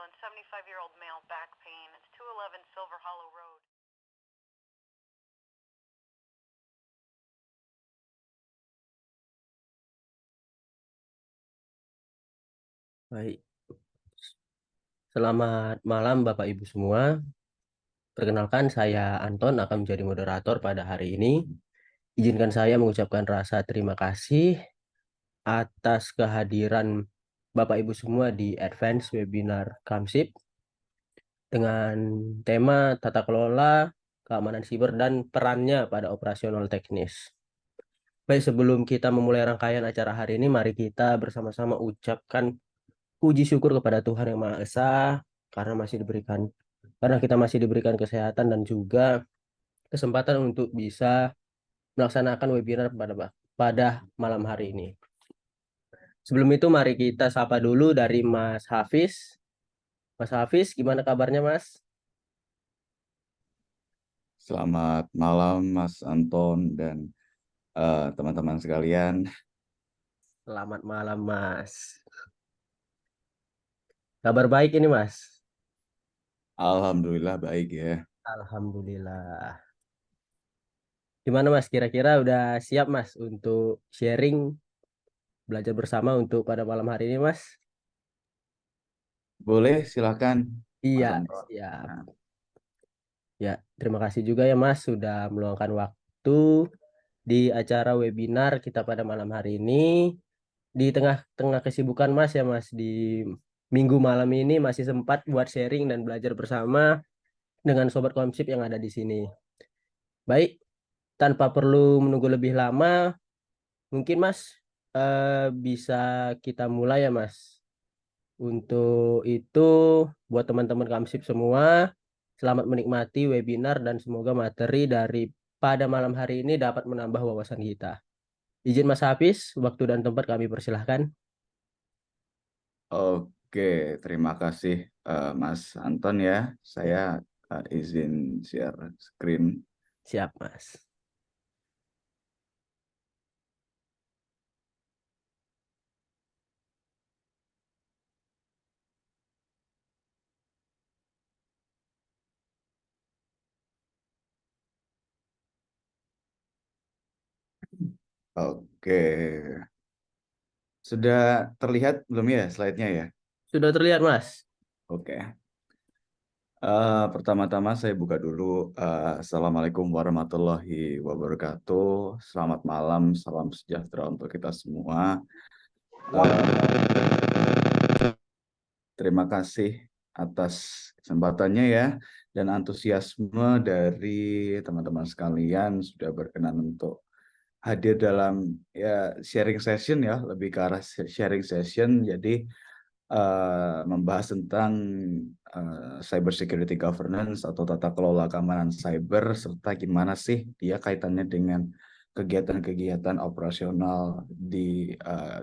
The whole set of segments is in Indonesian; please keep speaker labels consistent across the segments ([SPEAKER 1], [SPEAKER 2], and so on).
[SPEAKER 1] Island, 75-year-old male, back pain. It's 211 Silver Hollow Road.
[SPEAKER 2] Baik, selamat malam Bapak Ibu semua. Perkenalkan saya Anton akan menjadi moderator pada hari ini. Izinkan saya mengucapkan rasa terima kasih atas kehadiran Bapak Ibu semua di Advance Webinar Kamsip dengan tema tata kelola keamanan siber dan perannya pada operasional teknis. Baik, sebelum kita memulai rangkaian acara hari ini, mari kita bersama-sama ucapkan puji syukur kepada Tuhan Yang Maha Esa karena kita masih diberikan kesehatan dan juga kesempatan untuk bisa melaksanakan webinar pada malam hari ini. Sebelum itu mari kita sapa dulu dari Mas Hafiz. Mas Hafiz, gimana kabarnya Mas?
[SPEAKER 3] Selamat malam Mas Anton dan teman-teman sekalian.
[SPEAKER 2] Selamat malam Mas. Kabar baik ini Mas?
[SPEAKER 3] Alhamdulillah baik ya.
[SPEAKER 2] Alhamdulillah. Gimana Mas, kira-kira udah siap Mas untuk sharing belajar bersama untuk pada malam hari ini Mas?
[SPEAKER 3] Boleh silakan
[SPEAKER 2] Iya,
[SPEAKER 3] Mas Anton.
[SPEAKER 2] siap.
[SPEAKER 3] Nah,
[SPEAKER 2] Ya, terima kasih juga ya Mas sudah meluangkan waktu di acara webinar kita pada malam hari ini. Di tengah-tengah kesibukan Mas ya Mas, di minggu malam ini masih sempat buat sharing dan belajar bersama dengan Sobat Komsip yang ada di sini. Baik, tanpa perlu menunggu lebih lama, mungkin Mas bisa kita mulai ya Mas. Untuk itu, buat teman-teman Kamsip semua, selamat menikmati webinar dan semoga materi dari pada malam hari ini dapat menambah wawasan kita. Izin Mas Hafiz, waktu dan tempat kami persilahkan.
[SPEAKER 3] oke, terima kasih Mas Anton ya.
[SPEAKER 2] Ya,
[SPEAKER 3] Saya izin share screen.
[SPEAKER 2] siap Mas.
[SPEAKER 3] Oke, sudah terlihat belum ya slide-nya ya?
[SPEAKER 2] Sudah terlihat Mas?
[SPEAKER 3] Oke. Pertama-tama saya buka dulu. Assalamualaikum warahmatullahi wabarakatuh. Selamat malam, salam sejahtera untuk kita semua. Terima kasih atas kesempatannya ya dan antusiasme dari teman-teman sekalian sudah berkenan untuk hadir dalam ya sharing session ya, lebih ke arah sharing session. Jadi membahas tentang cyber security governance atau tata kelola keamanan cyber serta gimana sih dia kaitannya dengan kegiatan-kegiatan operasional di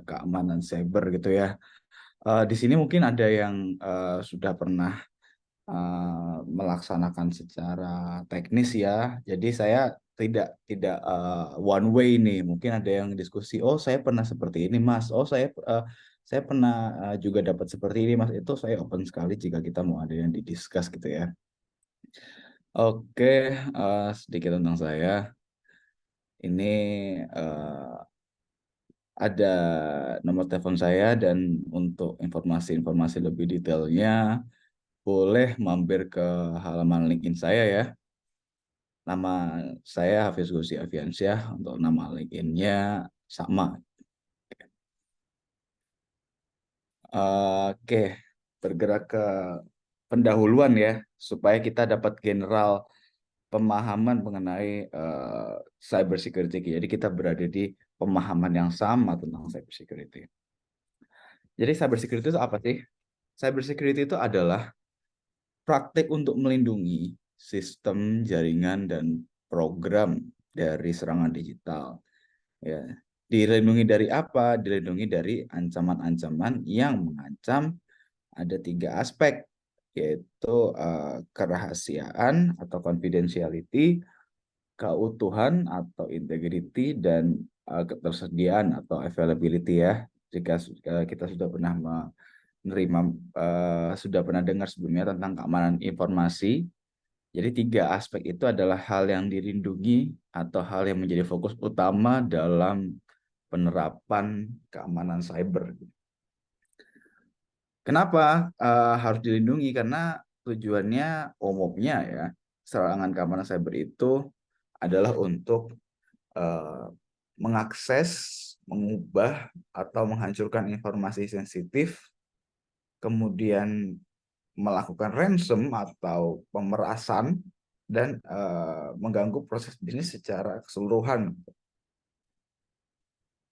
[SPEAKER 3] keamanan cyber gitu ya. Di sini mungkin ada yang sudah pernah melaksanakan secara teknis ya. Jadi saya tidak one way nih. Mungkin ada yang diskusi, oh saya pernah seperti ini Mas. Oh saya pernah juga dapat seperti ini Mas. Itu saya open sekali jika kita mau ada yang didiskus gitu ya. Oke, sedikit tentang saya. Ini ada nomor telepon saya dan untuk informasi-informasi lebih detailnya boleh mampir ke halaman LinkedIn saya ya. Nama saya Hafiz Gusi Aviansyah, untuk nama LinkedIn-nya sama. Oke, bergerak ke pendahuluan ya, supaya kita dapat general pemahaman mengenai cyber security. Jadi kita berada di pemahaman yang sama tentang cyber security. Jadi cyber security itu apa sih? Cyber security itu adalah praktik untuk melindungi sistem, jaringan, dan program dari serangan digital. Ya, dilindungi dari apa? Dilindungi dari ancaman-ancaman yang mengancam ada 3 aspek, yaitu kerahasiaan atau confidentiality, keutuhan atau integrity, dan ketersediaan atau availability ya. Jika kita sudah pernah sudah pernah dengar sebelumnya tentang keamanan informasi. Jadi 3 aspek itu adalah hal yang dilindungi atau hal yang menjadi fokus utama dalam penerapan keamanan cyber. Kenapa harus dilindungi? Karena tujuannya umumnya ya, serangan keamanan cyber itu adalah untuk mengakses, mengubah, atau menghancurkan informasi sensitif, kemudian melakukan ransom atau pemerasan, dan mengganggu proses bisnis secara keseluruhan.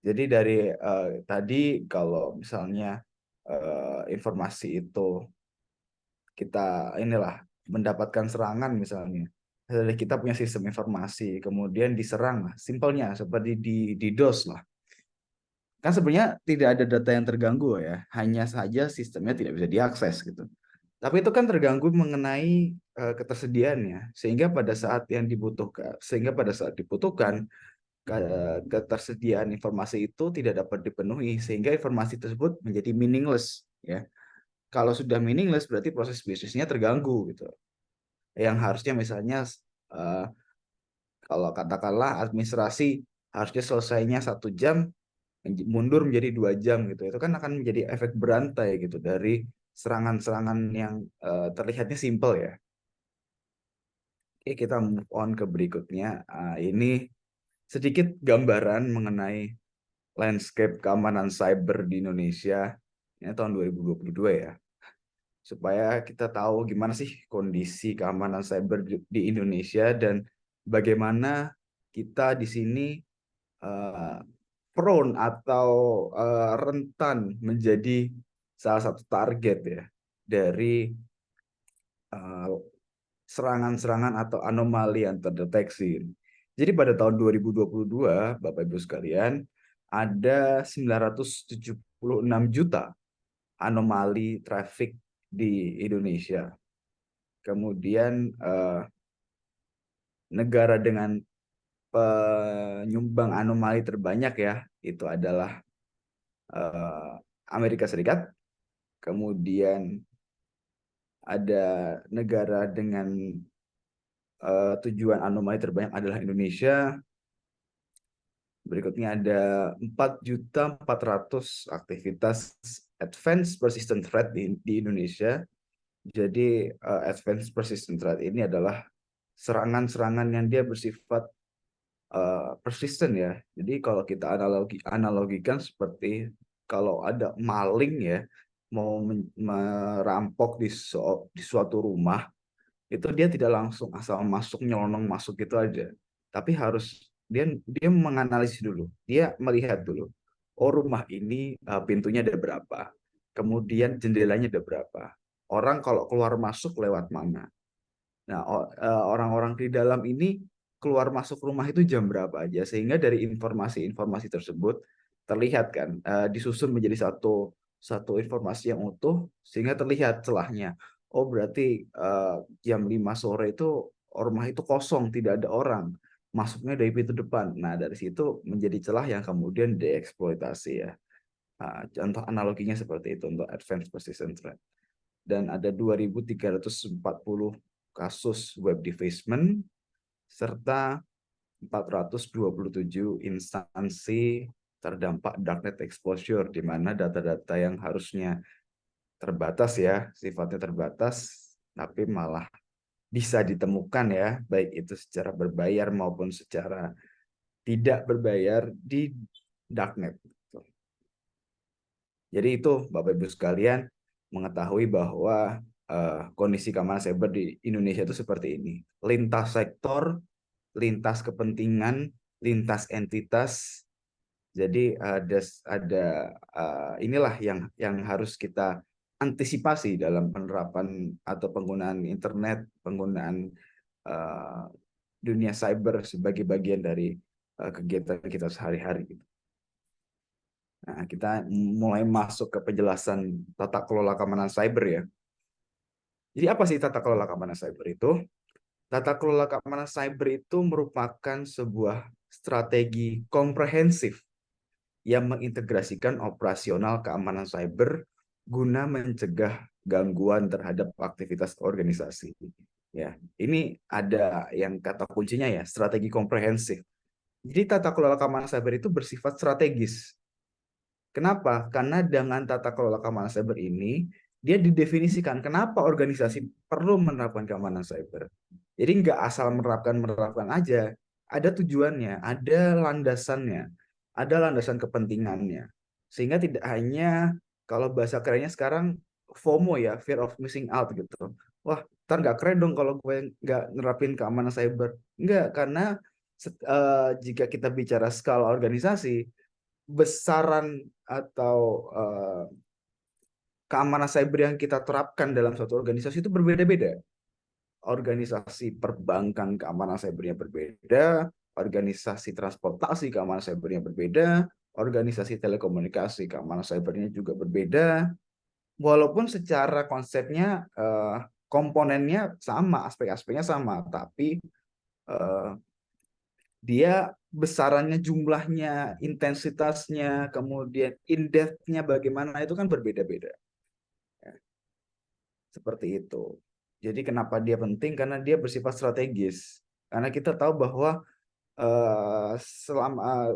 [SPEAKER 3] Jadi dari tadi kalau misalnya informasi itu kita mendapatkan serangan misalnya, dari kita punya sistem informasi, kemudian diserang lah, simpelnya seperti di DOS lah. Kan sebenarnya tidak ada data yang terganggu ya, hanya saja sistemnya tidak bisa diakses gitu. Tapi itu kan terganggu mengenai ketersediaannya, sehingga pada saat dibutuhkan ketersediaan informasi itu tidak dapat dipenuhi, sehingga informasi tersebut menjadi meaningless ya. Kalau sudah meaningless berarti proses bisnisnya terganggu gitu. Yang harusnya misalnya kalau katakanlah administrasi harusnya selesainya 1 jam, mundur menjadi 2 jam gitu. Itu kan akan menjadi efek berantai gitu dari serangan-serangan yang terlihatnya simple ya. Oke, kita move on ke berikutnya. Ini sedikit gambaran mengenai landscape keamanan cyber di Indonesia ini tahun 2022 ya. Supaya kita tahu gimana sih kondisi keamanan cyber di Indonesia dan bagaimana kita di sini prone atau rentan menjadi salah satu target ya dari serangan-serangan atau anomali yang terdeteksi. Jadi pada tahun 2022, Bapak Ibu sekalian, ada 976 juta anomali traffic di Indonesia. Kemudian negara dengan penyumbang anomali terbanyak ya, itu adalah Amerika Serikat. Kemudian ada negara dengan tujuan anomali terbanyak adalah Indonesia. Berikutnya ada 4.400.000 aktivitas advanced persistent threat di Indonesia. Jadi advanced persistent threat ini adalah serangan-serangan yang dia bersifat persisten ya. Jadi kalau kita analogikan seperti kalau ada maling ya mau merampok di suatu rumah, itu dia tidak langsung asal masuk nyelonong masuk gitu aja. Tapi harus dia menganalisis dulu. Dia melihat dulu. Oh, rumah ini pintunya ada berapa? Kemudian jendelanya ada berapa? Orang kalau keluar masuk lewat mana? Nah, orang-orang di dalam ini keluar masuk rumah itu jam berapa aja, sehingga dari informasi-informasi tersebut terlihat kan disusun menjadi satu informasi yang utuh, sehingga terlihat celahnya. Oh, berarti jam 5 sore itu rumah itu kosong, tidak ada orang, masuknya dari pintu depan. Nah, dari situ menjadi celah yang kemudian dieksploitasi ya. Contoh analoginya seperti itu untuk advanced persistent threat. Dan ada 2.340 kasus web defacement serta 427 instansi terdampak darknet exposure, di mana data-data yang harusnya terbatas ya, sifatnya terbatas, tapi malah bisa ditemukan ya, baik itu secara berbayar maupun secara tidak berbayar di darknet. Jadi itu Bapak Ibu sekalian mengetahui bahwa kondisi keamanan cyber di Indonesia itu seperti ini. Lintas sektor, lintas kepentingan, lintas entitas. Jadi ada inilah yang harus kita antisipasi dalam penerapan atau penggunaan internet, penggunaan dunia cyber sebagai bagian dari kegiatan kita sehari-hari. Nah, kita mulai masuk ke penjelasan tata kelola keamanan cyber ya. Jadi apa sih tata kelola keamanan cyber itu? Tata kelola keamanan cyber itu merupakan sebuah strategi komprehensif yang mengintegrasikan operasional keamanan cyber guna mencegah gangguan terhadap aktivitas organisasi. Ya, ini ada yang kata kuncinya ya, strategi komprehensif. Jadi tata kelola keamanan cyber itu bersifat strategis. Kenapa? Karena dengan tata kelola keamanan cyber ini, dia didefinisikan kenapa organisasi perlu menerapkan keamanan cyber. Jadi nggak asal menerapkan aja. Ada tujuannya, ada landasannya, ada landasan kepentingannya. Sehingga tidak hanya, kalau bahasa kerennya sekarang, FOMO ya, fear of missing out gitu. Wah, ntar nggak keren dong kalau gue nggak nerapin keamanan cyber. Nggak, karena jika kita bicara skala organisasi, besaran atau keamanan cyber yang kita terapkan dalam suatu organisasi itu berbeda-beda. Organisasi perbankan keamanan cybernya berbeda, organisasi transportasi keamanan cybernya berbeda, organisasi telekomunikasi keamanan cybernya juga berbeda. Walaupun secara konsepnya komponennya sama, aspek-aspeknya sama, tapi dia besarannya, jumlahnya, intensitasnya, kemudian in-depth-nya bagaimana itu kan berbeda-beda. Seperti itu. Jadi kenapa dia penting? Karena dia bersifat strategis. Karena kita tahu bahwa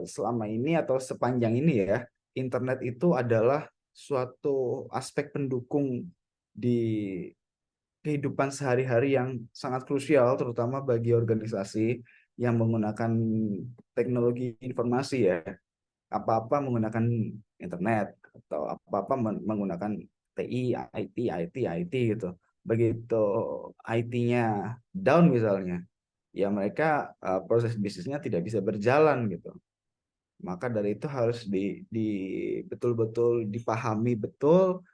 [SPEAKER 3] selama ini atau sepanjang ini ya, internet itu adalah suatu aspek pendukung di kehidupan sehari-hari yang sangat krusial, terutama bagi organisasi yang menggunakan teknologi informasi ya. Apa-apa menggunakan internet atau apa-apa menggunakan TI, IT gitu. Begitu IT-nya down misalnya, ya mereka proses bisnisnya tidak bisa berjalan gitu. Maka dari itu harus betul-betul dipahami betul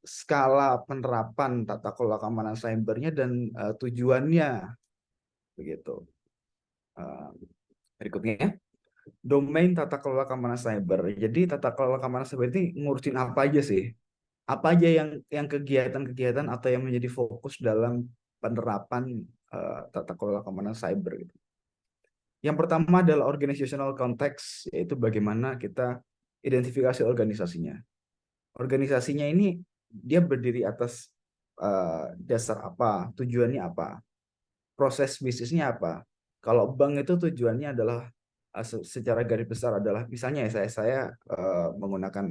[SPEAKER 3] skala penerapan tata kelola keamanan cybernya dan tujuannya begitu. Berikutnya, domain tata kelola keamanan cyber. Jadi tata kelola keamanan cyber ini ngurusin apa aja sih? Apa aja yang kegiatan-kegiatan atau yang menjadi fokus dalam penerapan tata kelola keamanan cyber gitu. Yang pertama adalah organizational context, yaitu bagaimana kita identifikasi organisasinya. Organisasinya ini dia berdiri atas dasar apa, tujuannya apa, proses bisnisnya apa. Kalau bank itu tujuannya adalah secara garis besar adalah, misalnya saya menggunakan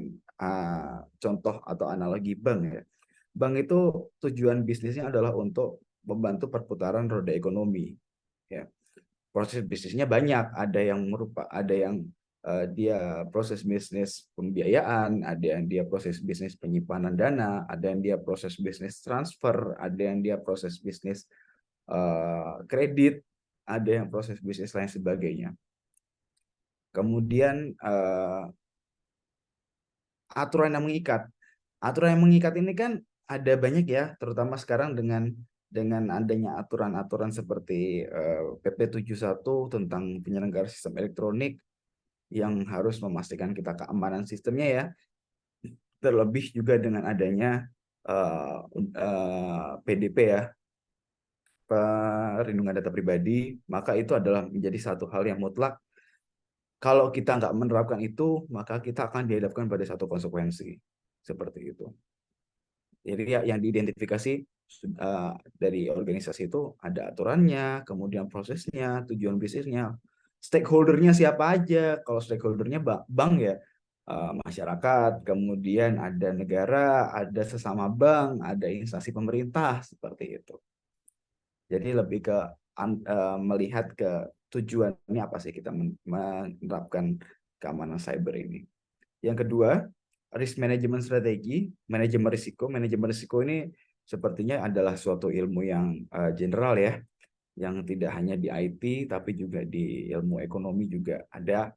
[SPEAKER 3] contoh atau analogi bank ya. Bank itu tujuan bisnisnya adalah untuk membantu perputaran roda ekonomi. Ya, proses bisnisnya banyak. Ada yang dia proses bisnis pembiayaan, ada yang dia proses bisnis penyimpanan dana, ada yang dia proses bisnis transfer, ada yang dia proses bisnis kredit, ada yang proses bisnis lain sebagainya. Kemudian aturan yang mengikat. Aturan yang mengikat ini kan ada banyak ya, terutama sekarang dengan adanya aturan-aturan seperti PP 71 tentang penyelenggara sistem elektronik yang harus memastikan kita keamanan sistemnya ya. Terlebih juga dengan adanya PDP ya, perlindungan data pribadi, maka itu adalah menjadi satu hal yang mutlak. Kalau kita nggak menerapkan itu, maka kita akan dihadapkan pada satu konsekuensi. Seperti itu. Jadi yang diidentifikasi dari organisasi itu ada aturannya, kemudian prosesnya, tujuan bisnisnya, stakeholdernya siapa aja. Kalau stakeholdernya bank ya, masyarakat, kemudian ada negara, ada sesama bank, ada instansi pemerintah, seperti itu. Jadi lebih ke melihat ke tujuannya apa sih kita menerapkan keamanan cyber ini. Yang kedua, risk management strategi, manajemen risiko. Manajemen risiko ini sepertinya adalah suatu ilmu yang general ya, yang tidak hanya di IT tapi juga di ilmu ekonomi juga ada.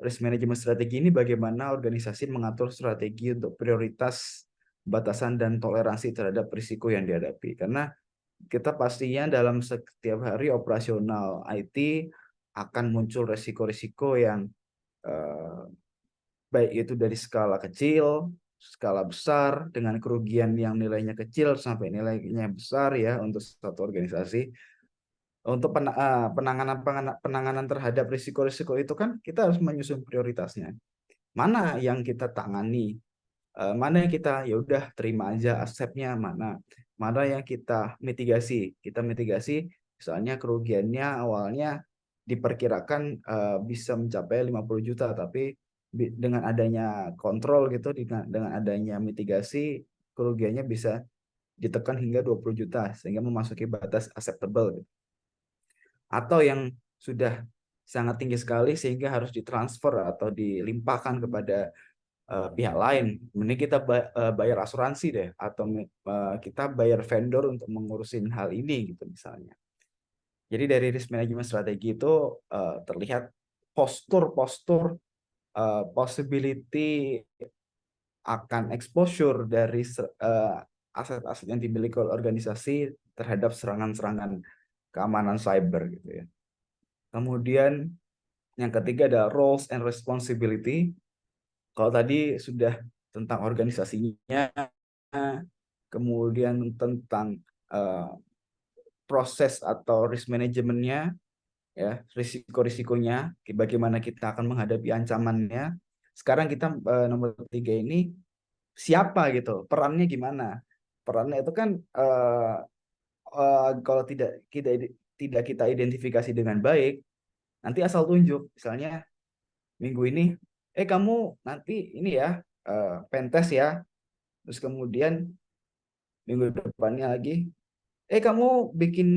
[SPEAKER 3] Risk management strategi ini bagaimana organisasi mengatur strategi untuk prioritas, batasan dan toleransi terhadap risiko yang dihadapi. Karena kita pastinya dalam setiap hari operasional IT akan muncul risiko-risiko yang baik itu dari skala kecil, skala besar, dengan kerugian yang nilainya kecil sampai nilainya besar ya untuk satu organisasi. Untuk penanganan terhadap risiko-risiko itu kan kita harus menyusun prioritasnya. mana yang kita tangani, mana yang kita ya udah terima aja asetnya, mana yang kita mitigasi. Kita mitigasi misalnya kerugiannya awalnya diperkirakan bisa mencapai 50 juta, tapi dengan adanya kontrol gitu, dengan adanya mitigasi, kerugiannya bisa ditekan hingga 20 juta sehingga memasuki batas acceptable gitu. Atau yang sudah sangat tinggi sekali sehingga harus ditransfer atau dilimpahkan kepada pihak lain, mending kita bayar asuransi deh, atau kita bayar vendor untuk mengurusin hal ini gitu misalnya. Jadi dari risk management strategi itu terlihat postur-postur possibility akan exposure dari aset-aset yang dimiliki oleh organisasi terhadap serangan-serangan keamanan cyber gitu ya. Kemudian yang ketiga ada roles and responsibility. Kalau tadi sudah tentang organisasinya, kemudian tentang proses atau risk manajemennya, ya, risiko-risikonya, bagaimana kita akan menghadapi ancamannya. Sekarang kita nomor 3 ini siapa gitu, perannya gimana? Perannya itu kan kalau tidak kita identifikasi dengan baik, nanti asal tunjuk. Misalnya minggu ini, kamu nanti ini ya pentest ya, terus kemudian minggu depannya lagi, kamu bikin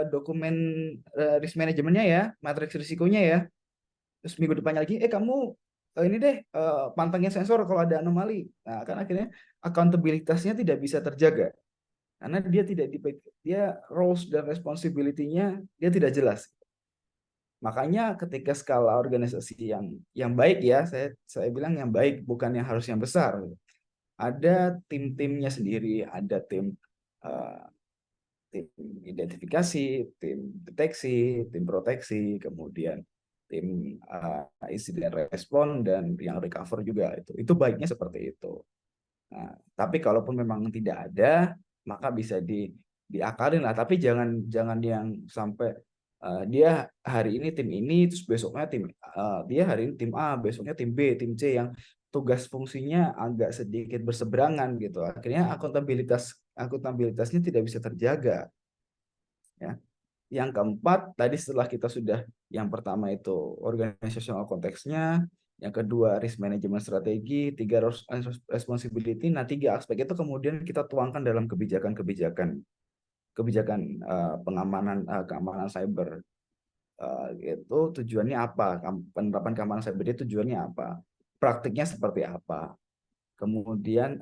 [SPEAKER 3] dokumen risk manajemennya ya, matriks risikonya ya. Terus minggu depannya lagi, kamu ini deh pantengin sensor kalau ada anomali. Nah, kan akhirnya accountability-nya tidak bisa terjaga karena dia roles dan responsibility-nya dia tidak jelas. Makanya ketika skala organisasi yang baik ya, saya bilang yang baik, bukan yang harus yang besar. Ada tim-timnya sendiri, ada tim identifikasi, tim deteksi, tim proteksi, kemudian tim insiden respon, dan yang recover juga. Itu baiknya seperti itu. Nah, tapi kalaupun memang tidak ada, maka bisa diakalin lah. Tapi jangan yang sampai dia hari ini tim ini, terus besoknya dia hari ini tim A, besoknya tim B, tim C, yang tugas fungsinya agak sedikit berseberangan gitu. Akhirnya akuntabilitasnya tidak bisa terjaga. Ya. Yang keempat, tadi setelah kita sudah, yang pertama itu organizational konteksnya, yang kedua risk management strategi, tiga responsibility. Nah, 3 aspek itu kemudian kita tuangkan dalam kebijakan pengamanan keamanan cyber. Itu tujuannya apa? Penerapan keamanan cyber itu tujuannya apa? Praktiknya seperti apa? Kemudian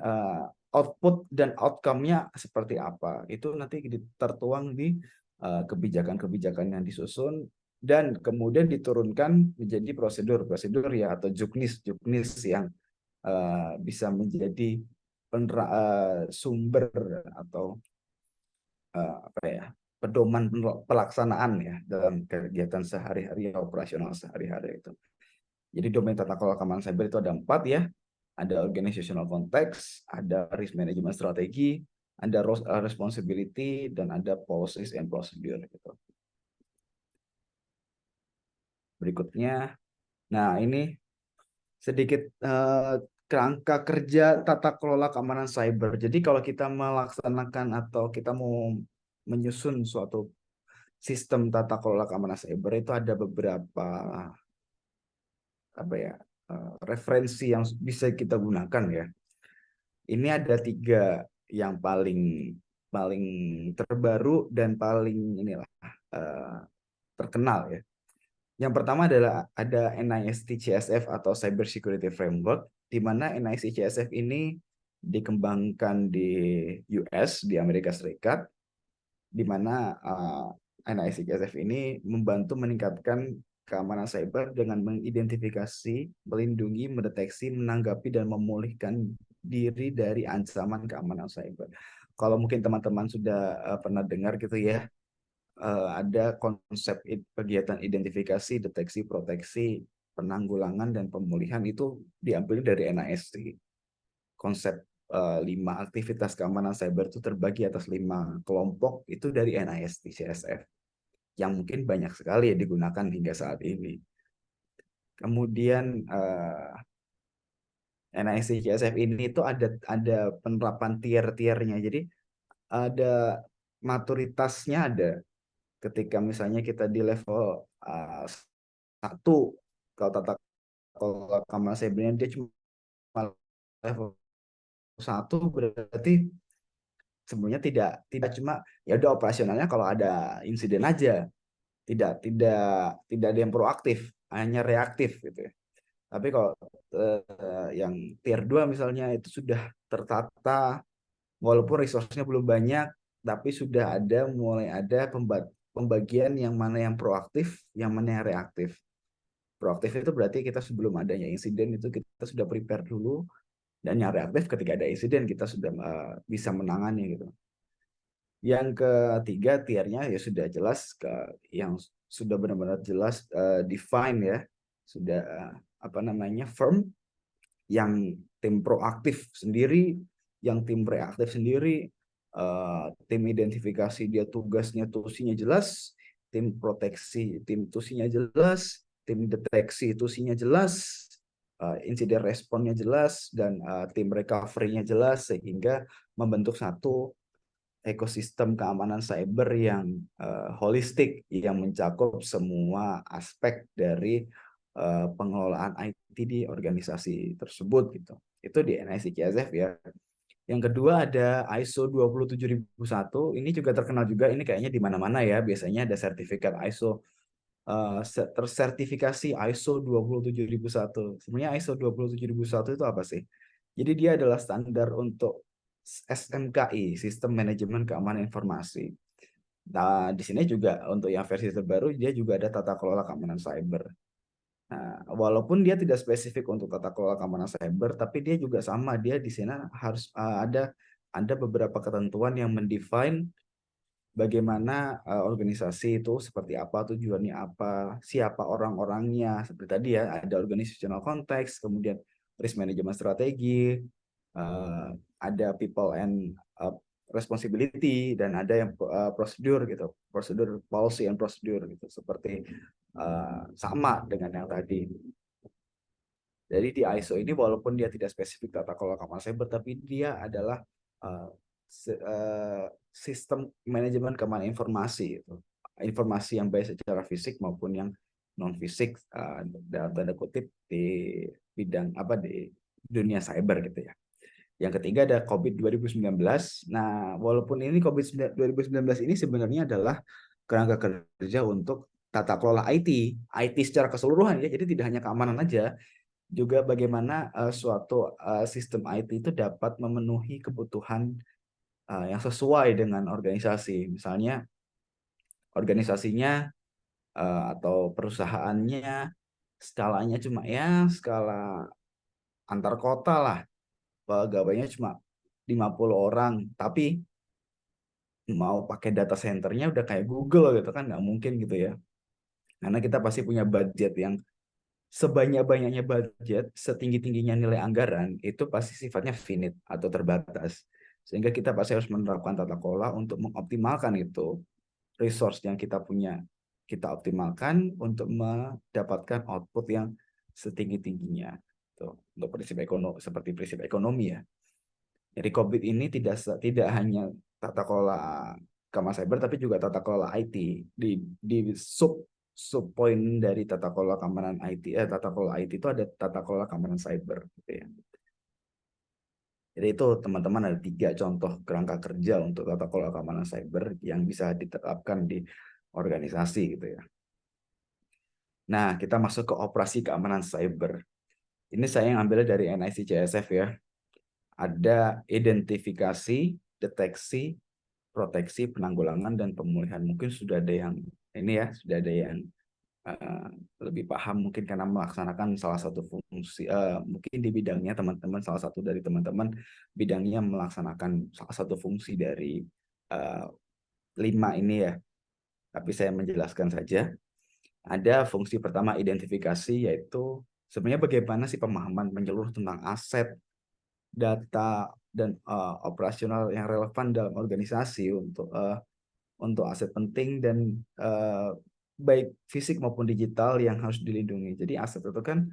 [SPEAKER 3] output dan outcome-nya seperti apa? Itu nanti tertuang di kebijakan-kebijakan yang disusun, dan kemudian diturunkan menjadi prosedur ya, atau juknis yang bisa menjadi sumber atau apa ya, pedoman pelaksanaan ya dalam kegiatan sehari-hari, operasional sehari-hari itu. Jadi domain tata kelola keamanan cyber itu ada 4 ya. Ada organizational context, ada risk management strategi, ada responsibility, dan ada policies and procedure gitu. Berikutnya, nah ini sedikit kerangka kerja tata kelola keamanan cyber. Jadi kalau kita melaksanakan atau kita mau menyusun suatu sistem tata kelola keamanan cyber, itu ada beberapa referensi yang bisa kita gunakan ya. Ini ada 3 yang paling terbaru dan paling terkenal ya. Yang pertama adalah ada NIST CSF atau Cyber Security Framework, di mana NIST CSF ini dikembangkan di US, di Amerika Serikat, di mana NIST CSF ini membantu meningkatkan keamanan cyber dengan mengidentifikasi, melindungi, mendeteksi, menanggapi, dan memulihkan diri dari ancaman keamanan cyber. Kalau mungkin teman-teman sudah pernah dengar gitu ya, ada konsep kegiatan identifikasi, deteksi, proteksi, penanggulangan, dan pemulihan, itu diambil dari NIST. Konsep 5 aktivitas keamanan cyber itu terbagi atas 5 kelompok, itu dari NIST CSF, yang mungkin banyak sekali ya digunakan hingga saat ini. Kemudian NIST CSF ini tuh ada penerapan tier-tiernya. Jadi ada maturitasnya ada. Ketika misalnya kita di level 1, kalau tata kelola keamanan cybernya dia cuma level 1, berarti sebenarnya tidak cuma ya udah operasionalnya kalau ada insiden aja, tidak ada yang proaktif, hanya reaktif gitu ya. Tapi kalau yang tier 2 misalnya itu sudah tertata, walaupun resource-nya belum banyak, tapi sudah mulai ada pembagian yang mana yang proaktif, yang mana yang reaktif. Proaktif itu berarti kita sebelum adanya insiden itu kita sudah prepare dulu, dan yang reaktif ketika ada insiden kita sudah bisa menangani gitu. Yang ketiga tiernya ya sudah jelas yang sudah benar-benar jelas define ya, sudah firm, yang tim proaktif sendiri, yang tim reaktif sendiri, tim identifikasi dia tugasnya tusinya jelas, tim proteksi tim tusinya jelas, tim deteksi tusinya jelas, insiden responnya jelas, dan tim recovery-nya jelas, sehingga membentuk satu ekosistem keamanan cyber yang holistik, yang mencakup semua aspek dari pengelolaan IT di organisasi tersebut gitu. Itu di NIST CSF ya. Yang kedua ada ISO 27001. Ini juga terkenal juga, ini kayaknya di mana-mana ya. Biasanya ada sertifikat ISO, tersertifikasi ISO 27001. Sebenarnya ISO 27001 itu apa sih? Jadi dia adalah standar untuk SMKI, Sistem Manajemen Keamanan Informasi. Nah, di sini juga untuk yang versi terbaru dia juga ada tata kelola keamanan cyber. Nah, walaupun dia tidak spesifik untuk tata kelola keamanan cyber, tapi dia juga sama, dia di sini harus ada beberapa ketentuan yang mendefine bagaimana organisasi itu seperti apa, tujuannya apa, siapa orang-orangnya, seperti tadi ya, ada organizational context, kemudian risk management strategi, ada people and responsibility, dan ada yang prosedur gitu, prosedur policy and prosedur gitu, seperti sama dengan yang tadi. Jadi di ISO ini walaupun dia tidak spesifik tata kelola keamanan cyber, tapi dia adalah sistem manajemen keamanan informasi itu. Informasi yang baik secara fisik maupun yang non fisik, dalam tanda kutip di bidang di dunia cyber gitu ya. Yang ketiga ada COVID 2019. Nah, walaupun ini COVID 2019 ini sebenarnya adalah kerangka kerja untuk tata kelola IT secara keseluruhan ya. Jadi tidak hanya keamanan aja, juga bagaimana suatu sistem IT itu dapat memenuhi kebutuhan yang sesuai dengan organisasi. Misalnya organisasinya atau perusahaannya skalanya cuma ya skala antar kota lah, pegawainya cuma 50 orang, tapi mau pakai data centernya udah kayak Google gitu kan, nggak mungkin gitu ya. Karena kita pasti punya budget yang sebanyak-banyaknya budget, setinggi-tingginya nilai anggaran, itu pasti sifatnya finite atau terbatas. Sehingga kita pasti harus menerapkan tata kelola untuk mengoptimalkan itu. Resource yang kita punya, kita optimalkan untuk mendapatkan output yang setinggi-tingginya. Tuh, untuk prinsip ekonomi, seperti prinsip ekonomi ya. Jadi COVID ini tidak hanya tata kelola keamanan cyber, tapi juga tata kelola IT. Di sub poin dari tata kelola keamanan IT, tata kelola IT itu ada tata kelola keamanan cyber gitu ya. Jadi itu teman-teman ada 3 contoh kerangka kerja untuk tata kelola keamanan cyber yang bisa diterapkan di organisasi gitu ya. Nah, kita masuk ke operasi keamanan cyber. Ini saya yang ambilnya dari NIST CSF ya. Ada identifikasi, deteksi, proteksi, penanggulangan, dan pemulihan. Mungkin sudah ada yang ini ya, sudah ada yang lebih paham mungkin karena melaksanakan salah satu fungsi, mungkin di bidangnya teman-teman, salah satu dari teman-teman bidangnya melaksanakan salah satu fungsi dari 5 ini ya. Tapi saya menjelaskan saja. Ada fungsi pertama identifikasi, yaitu sebenarnya bagaimana sih pemahaman menyeluruh tentang aset, data, dan operasional yang relevan dalam organisasi untuk aset penting dan baik fisik maupun digital yang harus dilindungi. Jadi aset itu kan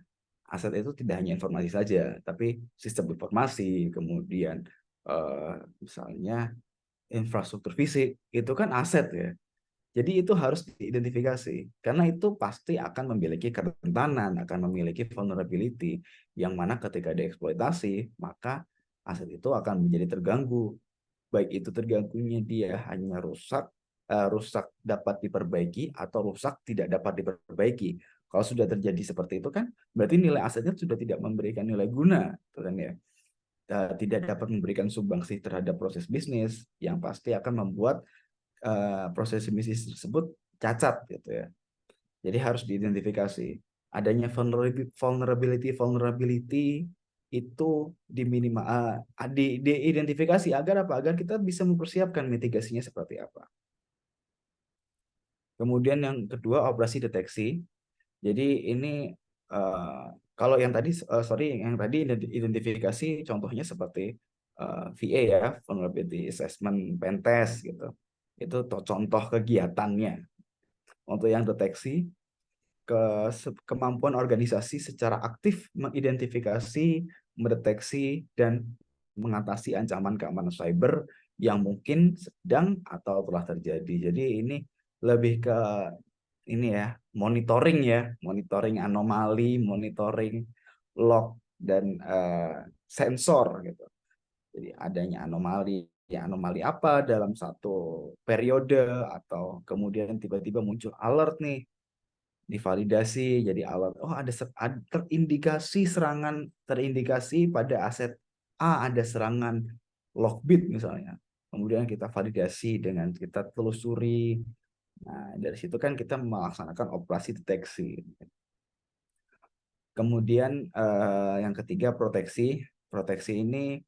[SPEAKER 3] aset itu tidak hanya informasi saja, tapi sistem informasi, kemudian misalnya infrastruktur fisik, itu kan aset ya. Jadi itu harus diidentifikasi, karena itu pasti akan memiliki kerentanan, akan memiliki vulnerability, yang mana ketika dieksploitasi, maka aset itu akan menjadi terganggu. Baik itu terganggunya dia hanya rusak, rusak dapat diperbaiki, atau rusak tidak dapat diperbaiki. Kalau sudah terjadi seperti itu kan, berarti nilai asetnya sudah tidak memberikan nilai guna, kan ya. Tidak dapat memberikan sumbangsi terhadap proses bisnis, yang pasti akan membuat proses bisnis tersebut cacat gitu ya. Jadi harus diidentifikasi. Adanya vulnerability itu diidentifikasi agar apa? Agar kita bisa mempersiapkan mitigasinya seperti apa. Kemudian yang kedua, operasi deteksi. Jadi ini kalau yang tadi identifikasi contohnya seperti VA ya, vulnerability assessment, pentest gitu. Itu contoh kegiatannya. Untuk yang deteksi, kemampuan organisasi secara aktif mengidentifikasi, mendeteksi, dan mengatasi ancaman keamanan cyber yang mungkin sedang atau telah terjadi. Jadi ini lebih ke ini ya, monitoring anomali, monitoring log dan sensor gitu. Jadi adanya anomali, ya anomali apa dalam satu periode, atau kemudian tiba-tiba muncul alert nih, divalidasi jadi alert, oh ada terindikasi pada aset A ada serangan Lockbit misalnya, kemudian kita validasi dengan kita telusuri. Nah, dari situ kan kita melaksanakan operasi deteksi. Kemudian yang ketiga, proteksi. Proteksi ini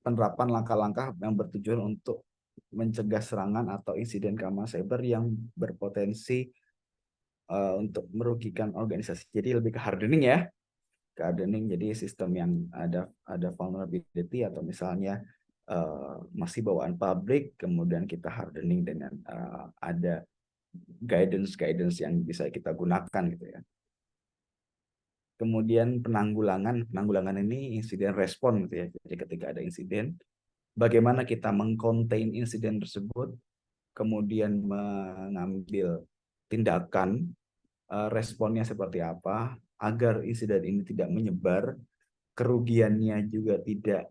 [SPEAKER 3] penerapan langkah-langkah yang bertujuan untuk mencegah serangan atau insiden keamanan cyber yang berpotensi untuk merugikan organisasi. Jadi lebih ke hardening ya, ke hardening. Jadi sistem yang ada vulnerability atau misalnya masih bawaan pabrik, kemudian kita hardening dengan ada guidance yang bisa kita gunakan gitu ya. Kemudian penanggulangan ini insiden respon gitu ya. Jadi ketika ada insiden, bagaimana kita mengcontain insiden tersebut, kemudian mengambil tindakan, responnya seperti apa agar insiden ini tidak menyebar, kerugiannya juga tidak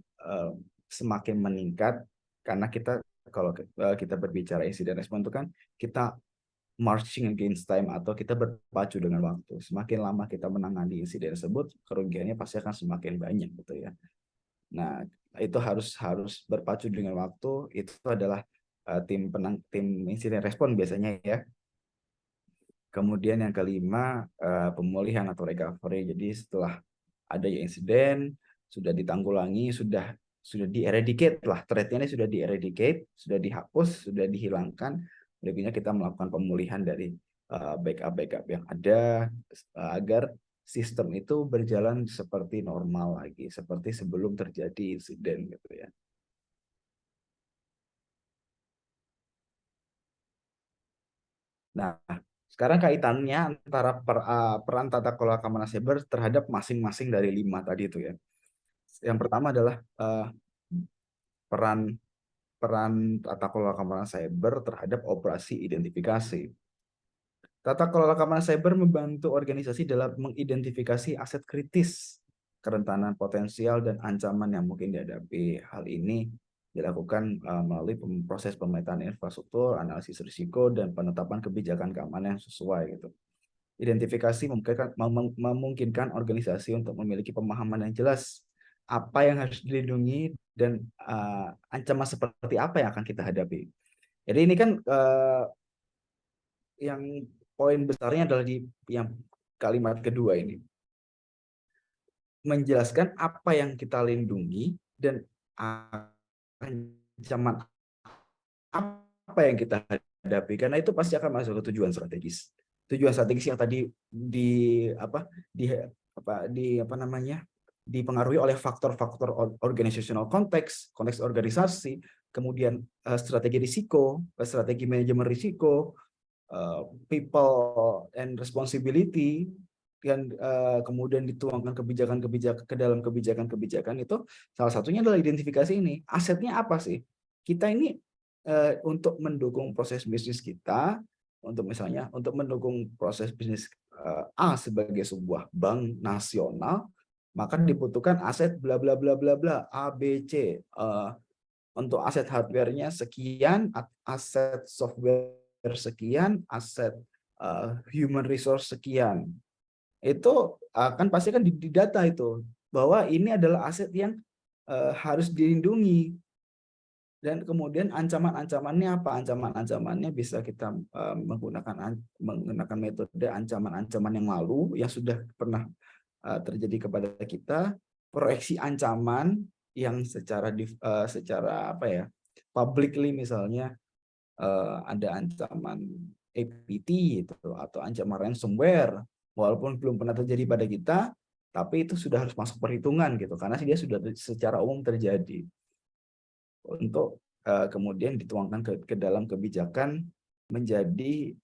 [SPEAKER 3] semakin meningkat, karena kita kalau kita berbicara insiden respon itu kan kita marching against time atau kita berpacu dengan waktu. Semakin lama kita menangani insiden tersebut, kerugiannya pasti akan semakin banyak gitu ya. Nah, itu harus berpacu dengan waktu. Itu adalah tim insiden respon biasanya ya. Kemudian yang kelima, pemulihan atau recovery. Jadi setelah ada insiden, sudah ditanggulangi, sudah di-eradicate lah, threat-nya ini sudah di-eradicate, sudah dihapus, sudah dihilangkan. Berikutnya kita melakukan pemulihan dari backup yang ada agar sistem itu berjalan seperti normal lagi, seperti sebelum terjadi insiden gitu ya. Nah, sekarang kaitannya antara peran tata kelola keamanan cyber terhadap masing-masing dari 5 tadi itu ya. Yang pertama adalah peran tata kelola keamanan cyber terhadap operasi identifikasi. Tata kelola keamanan cyber membantu organisasi dalam mengidentifikasi aset kritis, kerentanan potensial, dan ancaman yang mungkin dihadapi. Hal ini dilakukan melalui proses pemetaan infrastruktur, analisis risiko, dan penetapan kebijakan keamanan yang sesuai gitu. Identifikasi memungkinkan organisasi untuk memiliki pemahaman yang jelas apa yang harus dilindungi dan ancaman seperti apa yang akan kita hadapi. Jadi ini kan yang poin besarnya adalah di yang kalimat kedua ini, menjelaskan apa yang kita lindungi dan ancaman apa yang kita hadapi, karena itu pasti akan masuk ke tujuan strategis yang tadi dipengaruhi oleh faktor-faktor organizational konteks organisasi, kemudian strategi risiko, strategi manajemen risiko, people and responsibility, kemudian dituangkan kebijakan-kebijakan ke dalam kebijakan-kebijakan itu, salah satunya adalah identifikasi ini. Asetnya apa sih? Kita ini untuk mendukung proses bisnis kita, misalnya untuk mendukung proses bisnis A sebagai sebuah bank nasional, maka dibutuhkan aset bla bla bla bla bla A B C. Untuk aset hardware-nya sekian, aset software sekian, aset human resource sekian. Itu akan pasti kan di data itu bahwa ini adalah aset yang harus dilindungi. Dan kemudian ancaman-ancamannya apa? Ancaman-ancamannya bisa kita menggunakan metode ancaman-ancaman yang lalu yang sudah pernah terjadi kepada kita, proyeksi ancaman yang secara apa ya, publicly, misalnya ada ancaman APT itu atau ancaman ransomware, walaupun belum pernah terjadi pada kita, tapi itu sudah harus masuk perhitungan gitu, karena dia sudah secara umum terjadi, untuk kemudian dituangkan ke dalam kebijakan menjadi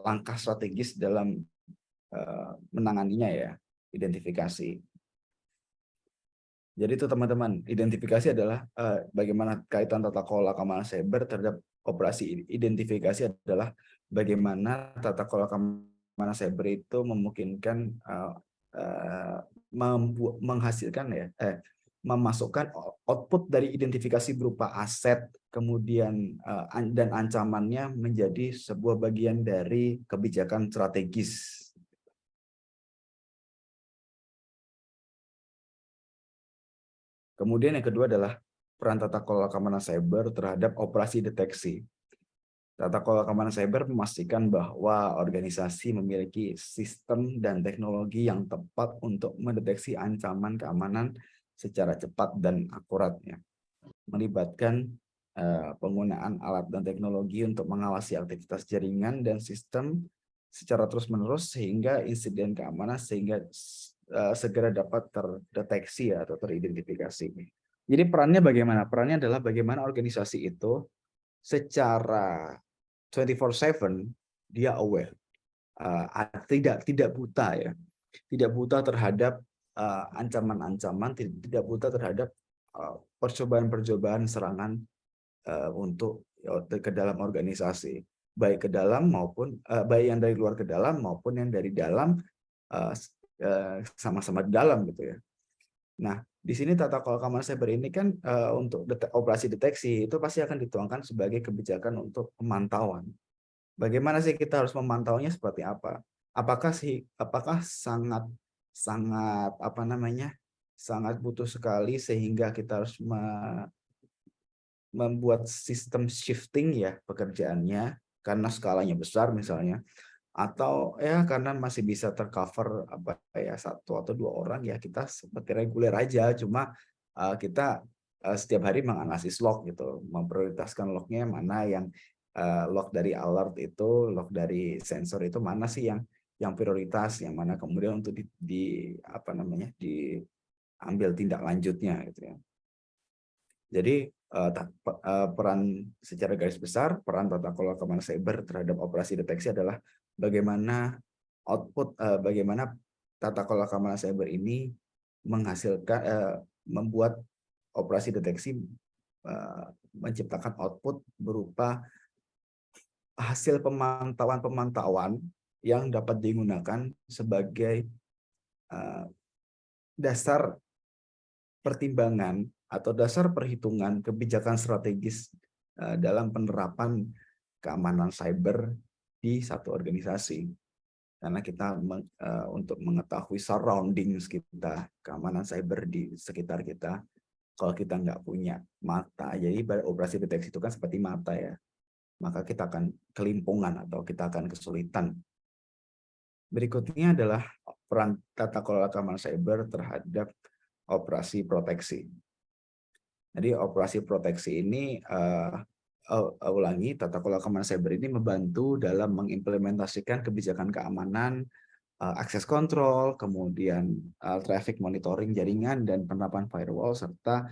[SPEAKER 3] langkah strategis dalam menanganinya ya, identifikasi. Jadi itu teman-teman, identifikasi adalah bagaimana kaitan tata kelola keamanan cyber terhadap operasi. Identifikasi adalah bagaimana tata kelola keamanan cyber itu memungkinkan menghasilkan ya, memasukkan output dari identifikasi berupa aset, kemudian dan ancamannya menjadi sebuah bagian dari kebijakan strategis. Kemudian yang kedua adalah peran tata kelola keamanan cyber terhadap operasi deteksi. Tata kelola keamanan cyber memastikan bahwa organisasi memiliki sistem dan teknologi yang tepat untuk mendeteksi ancaman keamanan secara cepat dan akuratnya. Melibatkan penggunaan alat dan teknologi untuk mengawasi aktivitas jaringan dan sistem secara terus-menerus sehingga insiden keamanan segera dapat terdeteksi atau teridentifikasi. Jadi perannya bagaimana? Perannya adalah bagaimana organisasi itu secara 24/7 dia aware, tidak buta ya, tidak buta terhadap ancaman-ancaman, tidak buta terhadap percobaan-percobaan serangan untuk ke dalam organisasi, baik ke dalam maupun baik yang dari luar ke dalam maupun yang dari dalam, sama-sama di dalam gitu ya. Nah, di sini tata kelola keamanan cyber ini kan untuk operasi deteksi itu pasti akan dituangkan sebagai kebijakan untuk pemantauan. Bagaimana sih kita harus memantaunya seperti apa? Apakah sangat apa namanya, sangat butuh sekali sehingga kita harus membuat sistem shifting ya pekerjaannya karena skalanya besar misalnya, atau ya karena masih bisa tercover apa ya, 1 atau 2 orang ya kita seperti reguler aja, cuma kita setiap hari menganalisis log gitu, memprioritaskan lognya mana yang log dari alert itu, log dari sensor itu mana sih yang prioritas, yang mana kemudian untuk apa namanya, diambil tindak lanjutnya gitu ya. Jadi peran secara garis besar, peran tata kelola keamanan cyber terhadap operasi deteksi adalah bagaimana bagaimana tata kelola keamanan cyber ini menghasilkan membuat operasi deteksi menciptakan output berupa hasil pemantauan yang dapat digunakan sebagai dasar pertimbangan atau dasar perhitungan kebijakan strategis dalam penerapan keamanan cyber di satu organisasi. Karena kita untuk mengetahui surroundings kita, keamanan cyber di sekitar kita, kalau kita nggak punya mata, jadi operasi deteksi itu kan seperti mata ya, maka kita akan kelimpungan atau kita akan kesulitan. Berikutnya adalah peran tata kelola keamanan cyber terhadap operasi proteksi. Jadi operasi proteksi ini, ulangi, tata kelola keamanan cyber ini membantu dalam mengimplementasikan kebijakan keamanan, akses kontrol, kemudian traffic monitoring jaringan dan penerapan firewall serta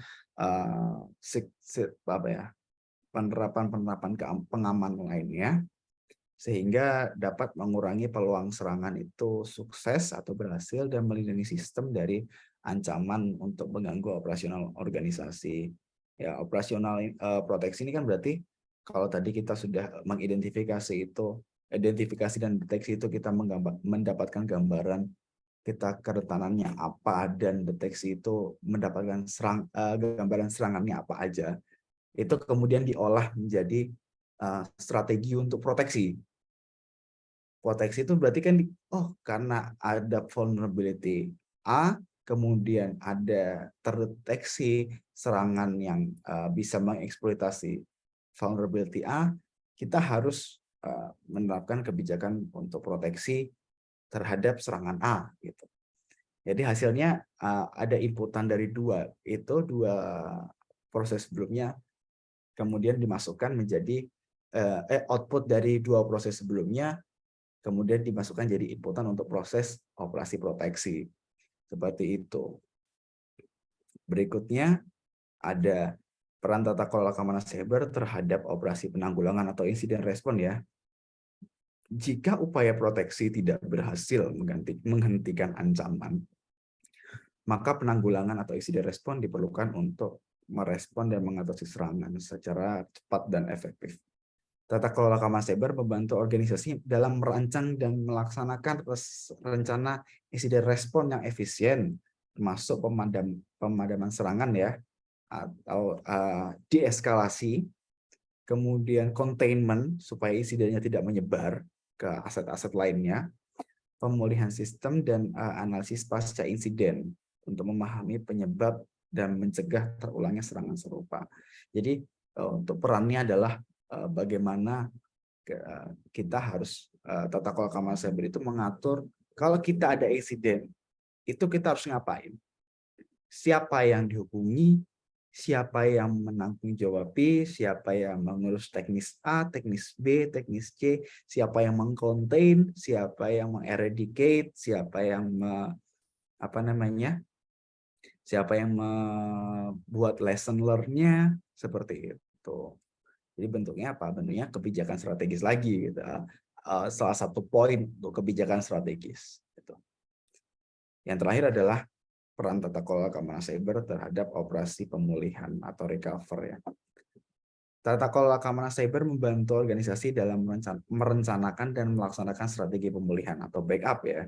[SPEAKER 3] penerapan pengaman lainnya sehingga dapat mengurangi peluang serangan itu sukses atau berhasil dan melindungi sistem dari ancaman untuk mengganggu operasional organisasi. Ya, operasional proteksi ini kan berarti kalau tadi kita sudah mengidentifikasi itu, identifikasi dan deteksi itu kita mendapatkan gambaran kita kerentanannya apa dan deteksi itu mendapatkan gambaran serangannya apa aja. Itu kemudian diolah menjadi strategi untuk proteksi. Proteksi itu berarti kan karena ada vulnerability A, kemudian ada terdeteksi serangan yang bisa mengeksploitasi vulnerability A, kita harus menerapkan kebijakan untuk proteksi terhadap serangan A gitu. Jadi hasilnya ada inputan dari dua proses sebelumnya, kemudian dimasukkan menjadi output dari dua proses sebelumnya, kemudian dimasukkan jadi inputan untuk proses operasi proteksi. Seperti itu. Berikutnya ada peran tata kelola keamanan cyber terhadap operasi penanggulangan atau insiden respon ya. Jika upaya proteksi tidak berhasil menghentikan ancaman, maka penanggulangan atau insiden respon diperlukan untuk merespon dan mengatasi serangan secara cepat dan efektif. Tata kelola keamanan cyber membantu organisasi dalam merancang dan melaksanakan rencana insiden respon yang efisien, termasuk pemadaman serangan ya, atau deeskalasi, kemudian containment supaya insidennya tidak menyebar ke aset-aset lainnya, pemulihan sistem dan analisis pasca insiden untuk memahami penyebab dan mencegah terulangnya serangan serupa. Jadi untuk perannya adalah bagaimana kita harus tata kelola keamanan cyber itu mengatur kalau kita ada insiden itu kita harus ngapain, siapa yang dihubungi, siapa yang menanggung jawab, siapa yang mengurus teknis A, teknis B, teknis C, siapa yang mengcontain, siapa yang mengeradicate, siapa yang siapa yang membuat lesson learn-nya, seperti itu. Jadi bentuknya apa? Bentuknya kebijakan strategis lagi gitu. Salah satu poin untuk kebijakan strategis. Gitu. Yang terakhir adalah peran tata kelola keamanan cyber terhadap operasi pemulihan atau recover ya. Tata kelola keamanan cyber membantu organisasi dalam merencanakan dan melaksanakan strategi pemulihan atau backup ya.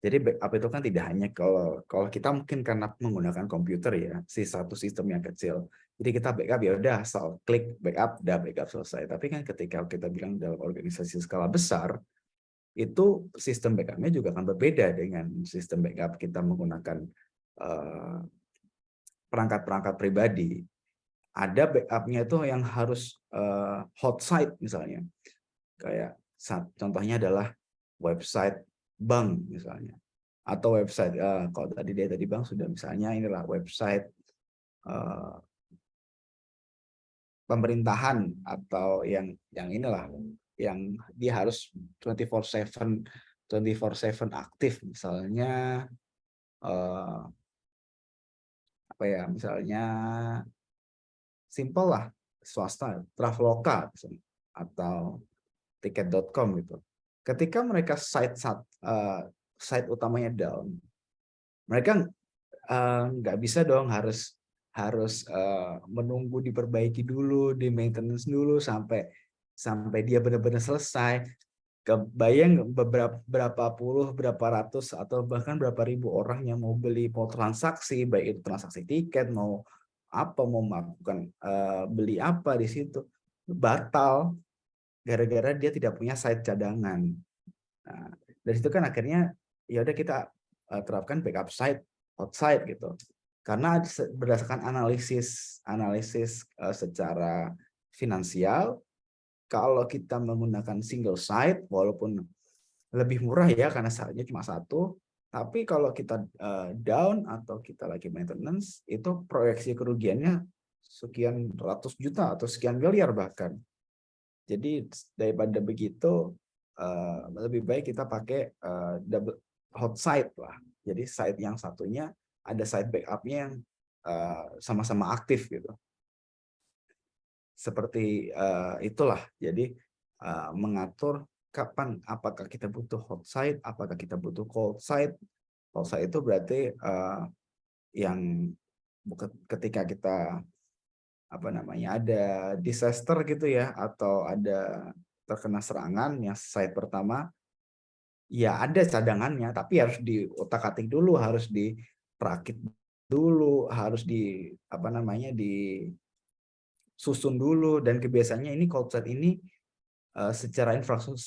[SPEAKER 3] Jadi backup itu kan tidak hanya kalau kita mungkin karena menggunakan komputer ya, satu sistem yang kecil. Jadi kita backup ya udah asal klik backup, udah backup selesai. Tapi kan ketika kita bilang dalam organisasi skala besar, itu sistem backupnya juga akan berbeda dengan sistem backup kita menggunakan perangkat-perangkat pribadi. Ada backupnya itu yang harus hot site misalnya. Kayak contohnya adalah website bank misalnya, atau website kalau tadi bank sudah misalnya inilah website pemerintahan atau yang inilah yang dia harus 24/7 aktif misalnya misalnya simple lah swasta Traveloka misalnya, atau tiket.com gitu. Ketika mereka site utamanya down, mereka nggak bisa dong harus menunggu diperbaiki dulu, di maintenance dulu sampai dia benar-benar selesai. Kebayang berapa puluh, berapa ratus atau bahkan berapa ribu orang yang mau transaksi, baik itu transaksi tiket, mau melakukan beli apa di situ, batal gara-gara dia tidak punya site cadangan. Nah, dari situ kan akhirnya ya udah kita terapkan backup site, hot site gitu. Karena berdasarkan analisis secara finansial, kalau kita menggunakan single site walaupun lebih murah ya karena site-nya cuma satu, tapi kalau kita down atau kita lagi maintenance, itu proyeksi kerugiannya sekian ratus juta atau sekian miliar bahkan. Jadi daripada begitu lebih baik kita pakai double hot site lah. Jadi site yang satunya ada site backup-nya yang sama-sama aktif gitu. Seperti itulah. Jadi mengatur kapan, apakah kita butuh hot site, apakah kita butuh cold site. Cold site itu berarti yang bukan ketika kita ada disaster gitu ya, atau ada terkena serangan yang site pertama, ya ada cadangannya, tapi harus diotak-atik dulu, harus diperakit dulu, harus disusun dulu, dan kebiasaannya ini cold site ini secara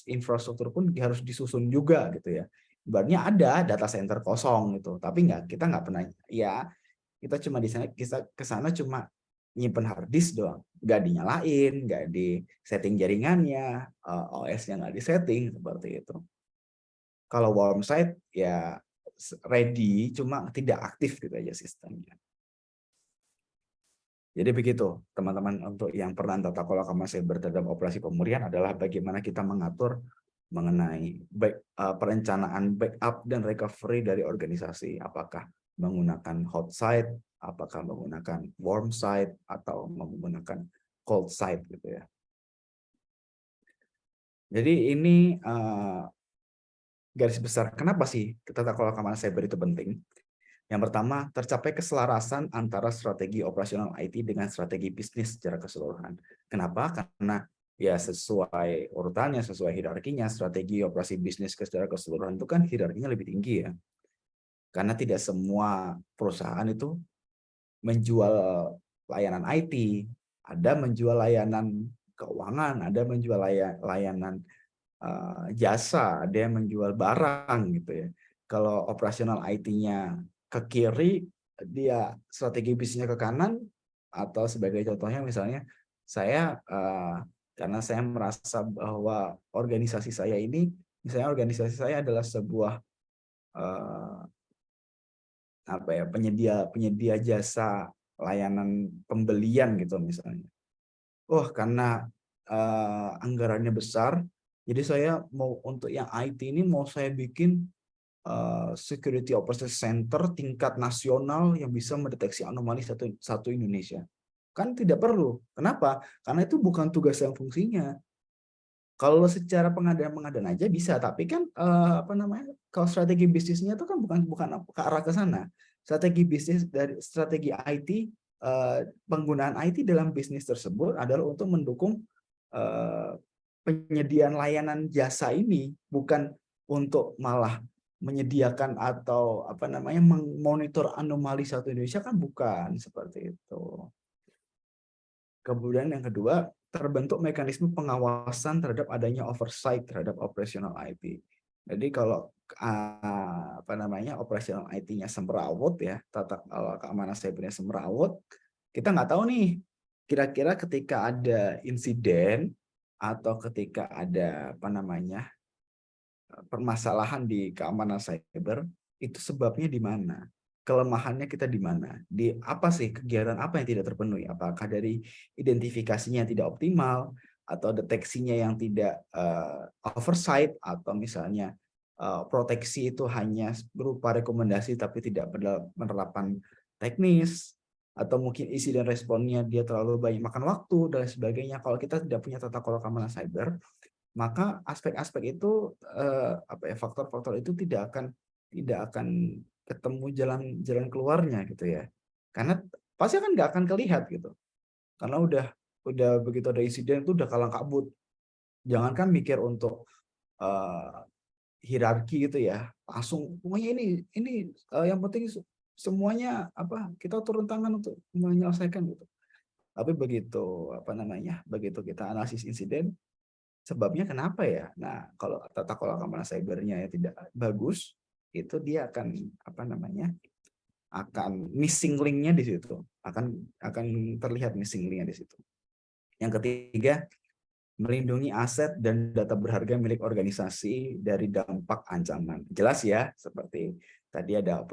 [SPEAKER 3] infrastruktur pun harus disusun juga gitu ya. Ibaratnya ada data center kosong gitu, tapi kita nggak pernah, ya kita cuma di sana, kita ke sana cuma nyimpen hard disk doang, nggak dinyalain, nggak di setting jaringannya, OS-nya nggak di setting, seperti itu. Kalau warm site ya ready, cuma tidak aktif gitu aja sistemnya. Jadi begitu teman-teman, untuk yang peran tata kelola keamanan cyber terhadap operasi pemurnian adalah bagaimana kita mengatur mengenai perencanaan backup dan recovery dari organisasi, apakah menggunakan hot site, apakah menggunakan warm site, atau menggunakan cold site gitu ya. Jadi ini garis besar kenapa sih tata kelola keamanan cyber itu penting. Yang pertama, tercapai keselarasan antara strategi operasional IT dengan strategi bisnis secara keseluruhan. Kenapa? Karena ya sesuai urutannya, sesuai hierarkinya, strategi operasi bisnis secara keseluruhan itu kan hierarkinya lebih tinggi ya. Karena tidak semua perusahaan itu menjual layanan IT, ada menjual layanan keuangan, ada menjual layanan jasa, ada yang menjual barang gitu ya. Kalau operasional IT-nya ke kiri, dia strategi bisnisnya ke kanan, atau sebagai contohnya misalnya saya karena saya merasa bahwa organisasi saya ini, misalnya organisasi saya adalah sebuah penyedia jasa layanan pembelian gitu misalnya. Karena anggarannya besar, jadi saya mau untuk yang IT ini mau saya bikin Security Operations Center tingkat nasional yang bisa mendeteksi anomali satu Indonesia. Kan tidak perlu. Kenapa? Karena itu bukan tugas yang fungsinya. Kalau secara pengadaan aja bisa, tapi kan kalau strategi bisnisnya itu kan bukan ke arah ke sana. Strategi bisnis dari strategi IT, penggunaan IT dalam bisnis tersebut adalah untuk mendukung penyediaan layanan jasa ini, bukan untuk malah menyediakan atau memonitor anomali satu Indonesia, kan bukan seperti itu. Kemudian yang kedua, terbentuk mekanisme pengawasan terhadap adanya oversight terhadap operasional IT. Jadi kalau operasional IT-nya semrawut ya, tata kelola keamanan cybernya semrawut, kita nggak tahu nih kira-kira ketika ada insiden atau ketika ada permasalahan di keamanan cyber, itu sebabnya di mana? Kelemahannya kita di mana? Di apa sih, kegiatan apa yang tidak terpenuhi? Apakah dari identifikasinya tidak optimal, atau deteksinya yang tidak oversight, atau misalnya proteksi itu hanya berupa rekomendasi tapi tidak penerapan teknis, atau mungkin isi dan responnya dia terlalu banyak makan waktu dan sebagainya. Kalau kita tidak punya tata kelola keamanan cyber, maka aspek-aspek itu faktor-faktor itu tidak akan ketemu jalan keluarnya gitu ya. Karena pasti kan nggak akan kelihatan gitu. Karena udah begitu ada insiden itu udah kalang kabut. Jangankan mikir untuk hierarki gitu ya. Langsung pokoknya ini yang penting semuanya kita turun tangan untuk menyelesaikan gitu. Tapi begitu begitu kita analisis insiden, sebabnya kenapa ya? Nah, kalau tata kelola keamanan cybernya tidak bagus, itu dia akan akan missing link-nya di situ. Akan terlihat missing link-nya di situ. Yang ketiga, melindungi aset dan data berharga milik organisasi dari dampak ancaman. Jelas ya, seperti tadi ada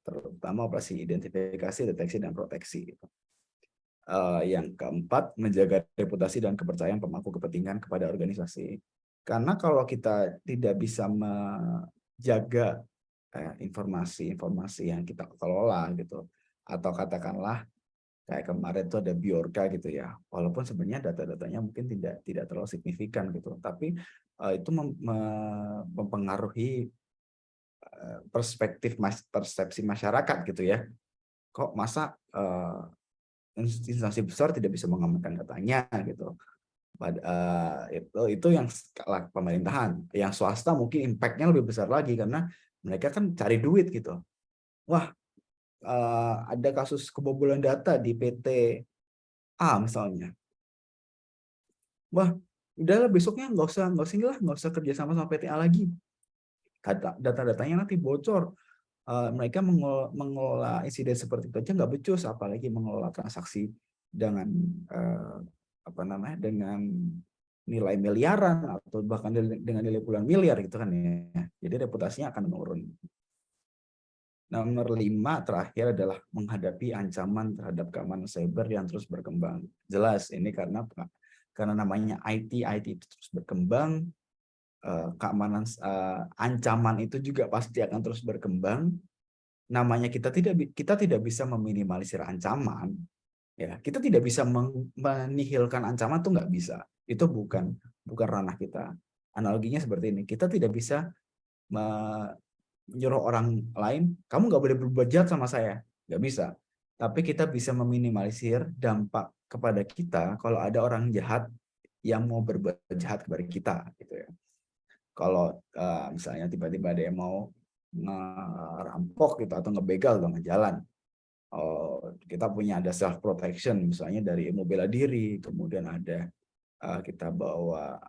[SPEAKER 3] terutama operasi identifikasi, deteksi, dan proteksi. Yang keempat, menjaga reputasi dan kepercayaan pemangku kepentingan kepada organisasi. Karena kalau kita tidak bisa menjaga informasi yang kita kelola gitu, atau katakanlah Kayak kemarin tuh ada Bjorka gitu ya. Walaupun sebenarnya data-datanya mungkin tidak terlalu signifikan gitu, tapi itu mempengaruhi persepsi masyarakat gitu ya. Kok masa instansi besar tidak bisa mengamankan datanya gitu. Itu yang skala pemerintahan. Yang swasta mungkin impact-nya lebih besar lagi karena mereka kan cari duit gitu. Wah, ada kasus kebobolan data di PT A misalnya. Wah, udahlah besoknya nggak usah kerja sama PT A lagi. Data-datanya nanti bocor. Mereka mengelola insiden seperti itu aja nggak becus, apalagi mengelola transaksi dengan dengan nilai miliaran atau bahkan dengan nilai puluhan miliar gitu kan ya. Jadi reputasinya akan menurun. Nomor 5 terakhir adalah menghadapi ancaman terhadap keamanan cyber yang terus berkembang. Jelas ini karena namanya IT itu terus berkembang, keamanan ancaman itu juga pasti akan terus berkembang. Namanya kita tidak bisa meminimalisir ancaman, ya. Kita tidak bisa menihilkan ancaman, tuh nggak bisa. Itu bukan ranah kita. Analoginya seperti ini, kita tidak bisa menyuruh orang lain, kamu nggak boleh berbuat jahat sama saya, nggak bisa. Tapi kita bisa meminimalisir dampak kepada kita kalau ada orang jahat yang mau berbuat jahat kepada kita, gitu ya. Kalau misalnya tiba-tiba ada yang mau ngerampok gitu atau ngebegal tengah jalan, kita punya ada self protection misalnya dari ilmu bela diri, kemudian ada kita bawa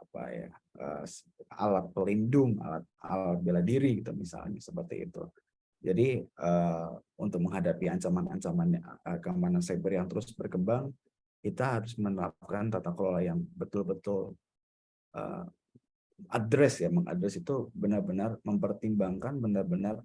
[SPEAKER 3] alat pelindung, alat bela diri gitu misalnya, seperti itu. Jadi untuk menghadapi ancaman-ancaman keamanan cyber yang terus berkembang, kita harus menerapkan tata kelola yang betul-betul mengadres itu benar-benar mempertimbangkan, benar-benar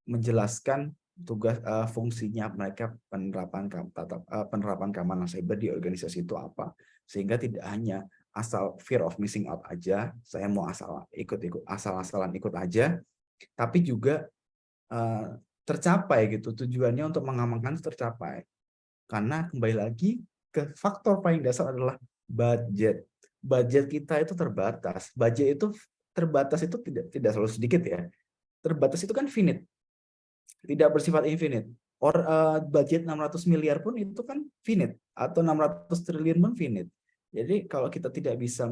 [SPEAKER 3] menjelaskan tugas fungsinya mereka, penerapan keamanan cyber di organisasi itu apa, sehingga tidak hanya asal fear of missing out aja, saya mau asal-asalan ikut aja, tapi juga tercapai gitu, tujuannya untuk mengamankan tercapai. Karena kembali lagi ke faktor paling dasar adalah budget. Budget kita itu terbatas. Budget itu terbatas itu tidak selalu sedikit ya. Terbatas itu kan finite, tidak bersifat infinite. Budget 600 miliar pun itu kan finite, atau 600 triliun pun finite. Jadi kalau kita tidak bisa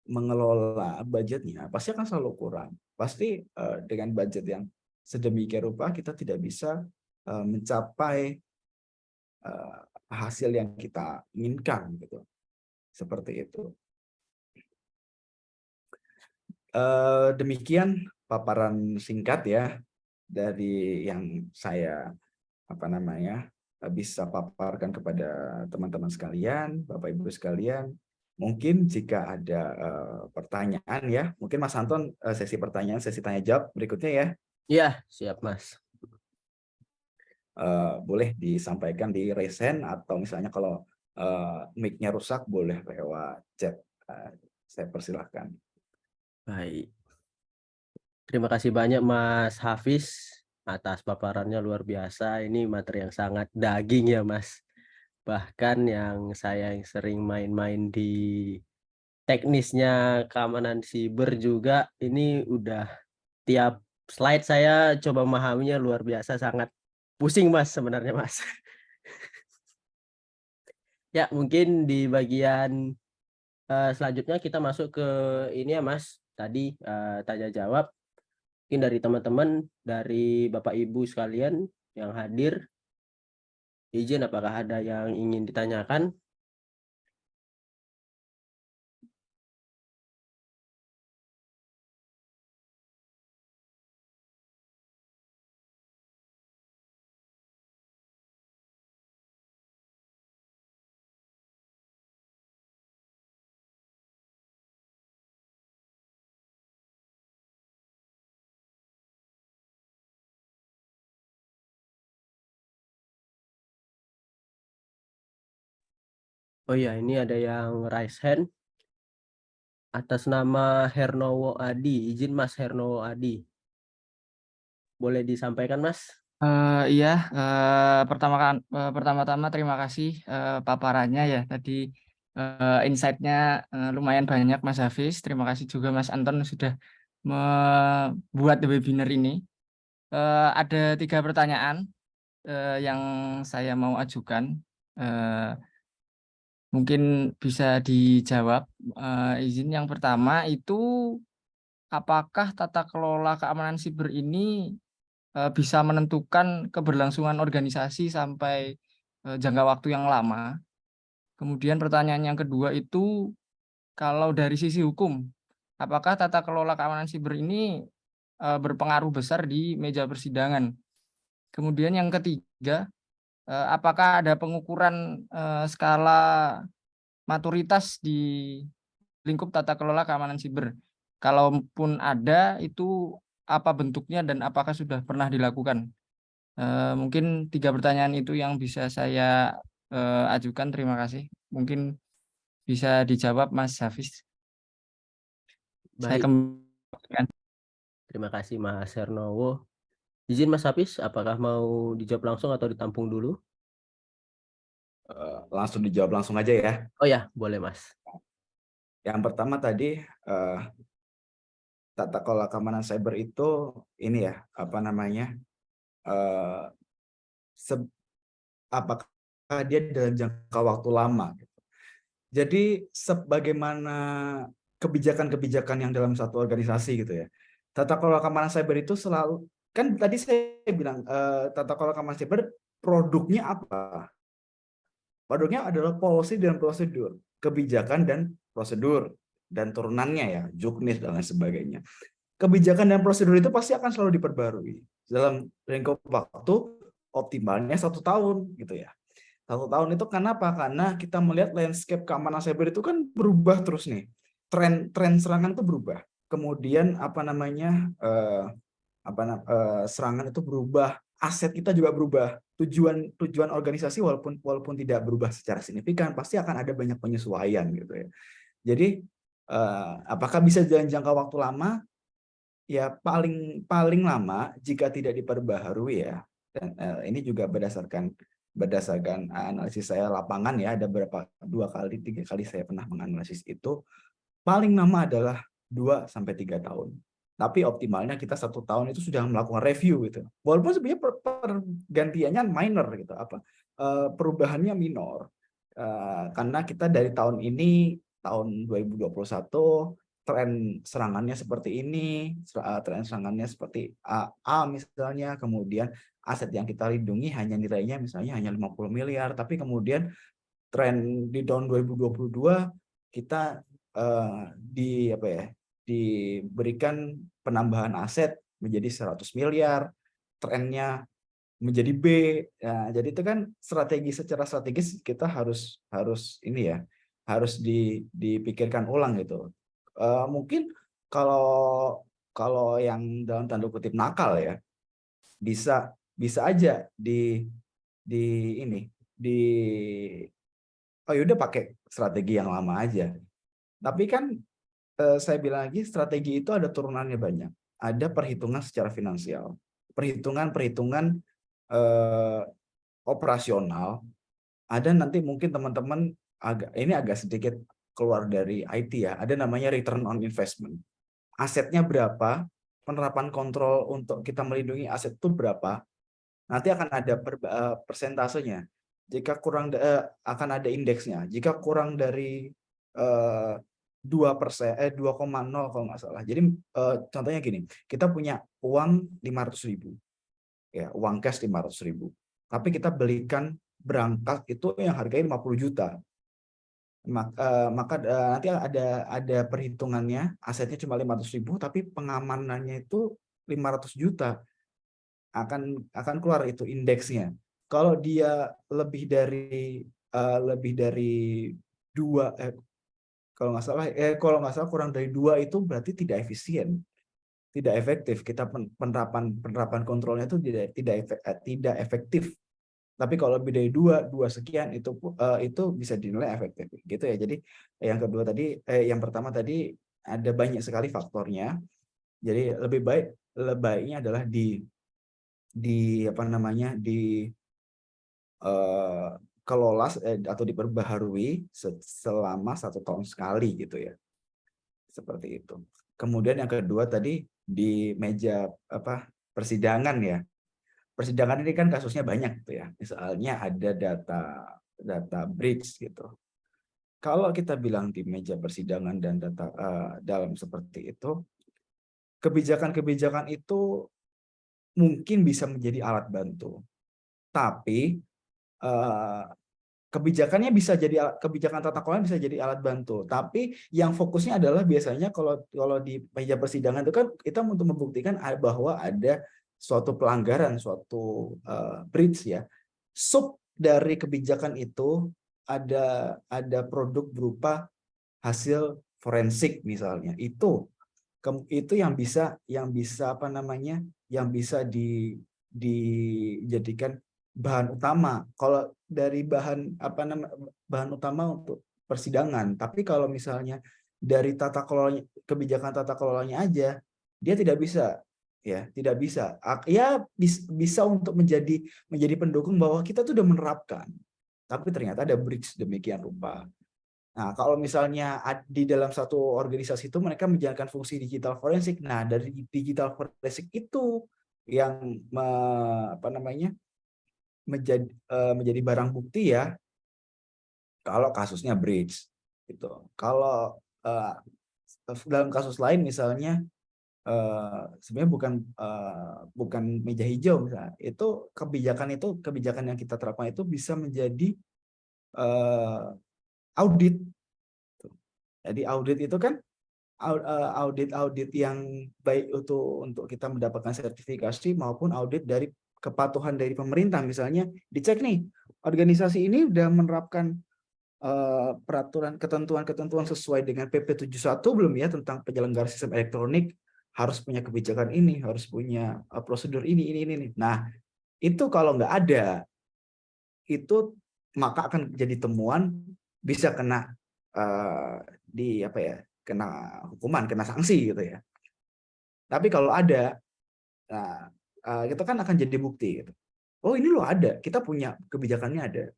[SPEAKER 3] mengelola budgetnya, pasti akan selalu kurang. Pasti dengan budget yang sedemikian rupa kita tidak bisa mencapai hasil yang kita inginkan gitu. Seperti itu. Demikian paparan singkat ya dari yang saya bisa paparkan kepada teman-teman sekalian, Bapak Ibu sekalian. Mungkin jika ada pertanyaan ya, mungkin Mas Anton sesi pertanyaan, sesi tanya jawab berikutnya ya.
[SPEAKER 2] Iya, siap Mas.
[SPEAKER 3] Boleh disampaikan di raise hand, atau misalnya kalau mic-nya rusak boleh lewat chat. Saya persilahkan.
[SPEAKER 2] Baik. Terima kasih banyak Mas Hafiz atas paparannya, luar biasa. Ini materi yang sangat daging ya Mas. Bahkan yang sering main-main di teknisnya keamanan siber juga, ini udah tiap slide saya coba memahaminya, luar biasa, sangat pusing Mas sebenarnya Mas. Ya, mungkin di bagian selanjutnya kita masuk ke ini ya Mas. Tadi tanya jawab. Mungkin dari teman-teman, dari Bapak Ibu sekalian yang hadir, izin apakah ada yang ingin ditanyakan? Oh iya, ini ada yang raise hand atas nama Hernowo Adi. Izin Mas Hernowo Adi. Boleh disampaikan Mas?
[SPEAKER 4] Iya, pertama-tama terima kasih paparannya ya tadi, insight-nya lumayan banyak Mas Hafiz. Terima kasih juga Mas Anton sudah membuat webinar ini. Ada 3 pertanyaan yang saya mau ajukan. Eh, Mungkin bisa dijawab. Izin yang pertama itu, apakah tata kelola keamanan siber ini bisa menentukan keberlangsungan organisasi sampai jangka waktu yang lama? Kemudian pertanyaan yang kedua itu, kalau dari sisi hukum, apakah tata kelola keamanan siber ini berpengaruh besar di meja persidangan? Kemudian yang ketiga, apakah ada pengukuran skala maturitas di lingkup tata kelola keamanan siber? Kalaupun ada, itu apa bentuknya dan apakah sudah pernah dilakukan? Mungkin 3 pertanyaan itu yang bisa saya ajukan. Terima kasih. Mungkin bisa dijawab Mas Hafiz. Saya
[SPEAKER 2] Baik,
[SPEAKER 4] kembalikan.
[SPEAKER 2] terima kasih Mas Hernowo. Izin Mas Hafiz, apakah mau dijawab langsung atau ditampung dulu?
[SPEAKER 3] Langsung dijawab langsung aja ya.
[SPEAKER 2] Oh ya, boleh Mas.
[SPEAKER 3] Yang pertama tadi tata kelola keamanan cyber itu ini ya, apa namanya? Apakah dia dalam jangka waktu lama gitu. Jadi sebagaimana kebijakan-kebijakan yang dalam satu organisasi gitu ya. Tata kelola keamanan cyber itu selalu, kan tadi saya bilang tata kelola keamanan cyber produknya apa? Produknya adalah policy dan prosedur, kebijakan dan prosedur, dan turunannya ya, juknis dan lain sebagainya. Kebijakan dan prosedur itu pasti akan selalu diperbarui dalam lingkup waktu optimalnya 1 tahun gitu ya. 1 tahun itu kenapa? Karena kita melihat landscape keamanan cyber itu kan berubah terus nih. Tren serangan itu berubah. Kemudian serangan itu berubah, aset kita juga berubah. Tujuan organisasi walaupun tidak berubah secara signifikan, pasti akan ada banyak penyesuaian gitu ya. Jadi apakah bisa dalam jangka waktu lama? Ya paling lama jika tidak diperbaharui ya. Dan ini juga berdasarkan analisis saya lapangan ya, ada 2-3 kali saya pernah menganalisis itu, paling lama adalah 2-3 tahun. Tapi optimalnya kita 1 tahun itu sudah melakukan review gitu. Walaupun sebenarnya pergantiannya minor gitu, perubahannya minor. Karena kita dari tahun ini, tahun 2021, tren serangannya seperti ini, tren serangannya seperti A misalnya, kemudian aset yang kita lindungi hanya nilainya misalnya hanya 50 miliar, tapi kemudian tren di tahun 2022 kita diberikan penambahan aset menjadi 100 miliar, trennya menjadi B. Ya, jadi itu kan secara strategis kita harus ini ya, harus dipikirkan ulang gitu. Mungkin kalau yang dalam tanda kutip nakal ya, bisa aja oh yaudah pakai strategi yang lama aja. Tapi kan saya bilang lagi, strategi itu ada turunannya banyak. Ada perhitungan secara finansial, perhitungan operasional. Ada nanti mungkin teman-teman agak sedikit keluar dari IT ya. Ada namanya return on investment. Asetnya berapa? Penerapan kontrol untuk kita melindungi aset itu berapa? Nanti akan ada persentasenya. Jika kurang akan ada indeksnya. Jika kurang dari 2%, 2,0 kalau nggak salah. Jadi contohnya gini, kita punya uang 500.000, ya uang cash 500.000. Tapi kita belikan berangkas itu yang harganya 50 juta. Maka nanti ada perhitungannya, asetnya cuma 500.000, tapi pengamanannya itu 500 juta. Akan keluar itu indeksnya. Kalau dia lebih dari 2, kalau nggak salah kurang dari 2 itu berarti tidak efisien, tidak efektif. Kita penerapan kontrolnya itu tidak efektif. Tapi kalau lebih dari 2 sekian itu bisa dinilai efektif gitu ya. Jadi yang pertama tadi ada banyak sekali faktornya. Jadi lebih baiknya adalah kelola atau diperbaharui selama 1 tahun sekali gitu ya, seperti itu. Kemudian yang kedua tadi di meja persidangan ya. Persidangan ini kan kasusnya banyak gitu ya. Misalnya ada data breach gitu. Kalau kita bilang di meja persidangan dan data dalam seperti itu, kebijakan-kebijakan itu mungkin bisa menjadi alat bantu, tapi kebijakan tata kelola bisa jadi alat bantu. Tapi yang fokusnya adalah biasanya kalau di meja persidangan itu kan kita untuk membuktikan bahwa ada suatu pelanggaran, suatu breach ya. Sub dari kebijakan itu ada produk berupa hasil forensik misalnya. Itu yang bisa yang bisa dijadikan bahan utama. Kalau dari bahan utama untuk persidangan, tapi kalau misalnya dari kebijakan tata kelolanya aja, dia tidak bisa ya, tidak bisa. Ya bisa untuk menjadi pendukung bahwa kita tuh udah menerapkan, tapi ternyata ada breach demikian rupa. Nah, kalau misalnya di dalam satu organisasi itu mereka menjalankan fungsi digital forensik. Nah, dari digital forensik itu yang menjadi barang bukti ya, kalau kasusnya breach gitu. Kalau dalam kasus lain misalnya sebenarnya bukan meja hijau misalnya, itu kebijakan yang kita terapkan itu bisa menjadi audit. Jadi audit itu kan audit yang baik untuk kita mendapatkan sertifikasi maupun audit dari kepatuhan dari pemerintah. Misalnya dicek nih, organisasi ini sudah menerapkan peraturan ketentuan sesuai dengan PP 71 belum ya tentang penyelenggaraan sistem elektronik, harus punya kebijakan ini, harus punya prosedur ini. Nah, itu kalau nggak ada, itu maka akan jadi temuan, bisa kena kena hukuman, kena sanksi gitu ya. Tapi kalau ada, nah, itu kan akan jadi bukti gitu. Oh, ini loh ada, kita punya kebijakannya ada.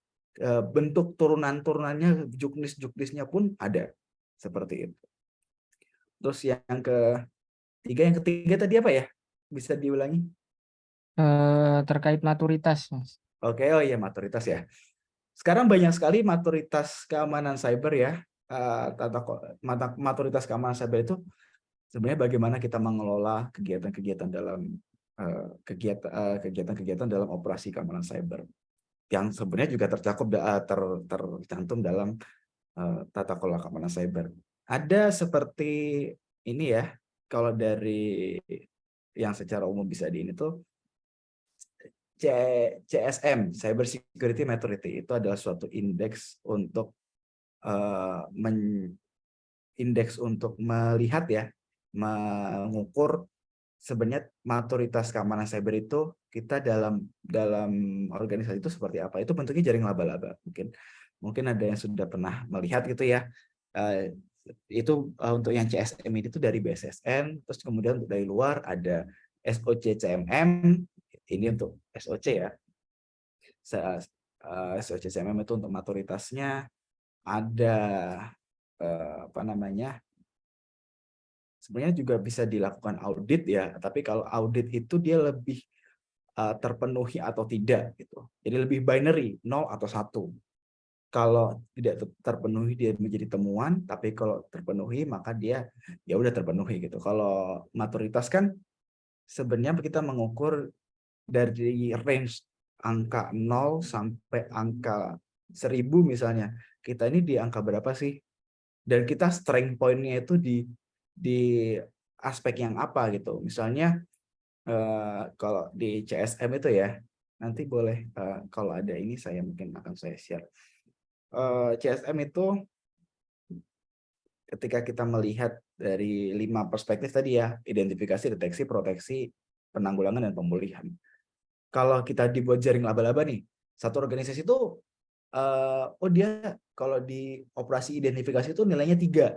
[SPEAKER 3] Bentuk turunannya, juknisnya pun ada, seperti itu. Terus yang ketiga tadi apa ya? Bisa diulangi?
[SPEAKER 4] Terkait maturitas, Mas.
[SPEAKER 3] Oke, oh iya, maturitas ya. Sekarang banyak sekali maturitas keamanan cyber ya. Maturitas keamanan cyber itu sebenarnya bagaimana kita mengelola kegiatan-kegiatan dalam operasi keamanan cyber, yang sebenarnya juga tercantum dalam tata kelola keamanan cyber. Ada seperti ini ya, kalau dari yang secara umum bisa di ini tuh CSM, Cyber Security Maturity, itu adalah suatu indeks untuk melihat ya, mengukur sebenarnya maturitas keamanan cyber itu kita dalam organisasi itu seperti apa. Itu bentuknya jaring laba-laba. Mungkin ada yang sudah pernah melihat gitu ya. Itu untuk yang CSM itu dari BSSN, terus kemudian dari luar ada SOC CMM, ini untuk SOC ya. SOC CMM itu untuk maturitasnya. Ada sebenarnya juga bisa dilakukan audit ya, tapi kalau audit itu dia lebih terpenuhi atau tidak gitu. Jadi lebih binary, 0 atau 1. Kalau tidak terpenuhi dia menjadi temuan, tapi kalau terpenuhi maka dia ya udah terpenuhi gitu. Kalau maturitas kan sebenarnya kita mengukur dari range angka 0 sampai angka 1000 misalnya. Kita ini di angka berapa sih? Dan kita strength point-nya itu di aspek yang apa gitu. Misalnya kalau di CSM itu ya, nanti boleh kalau ada ini saya mungkin akan saya share. CSM itu ketika kita melihat dari 5 perspektif tadi ya, identifikasi, deteksi, proteksi, penanggulangan, dan pemulihan. Kalau kita dibuat jaring laba-laba nih, satu organisasi itu dia kalau di operasi identifikasi itu nilainya 3,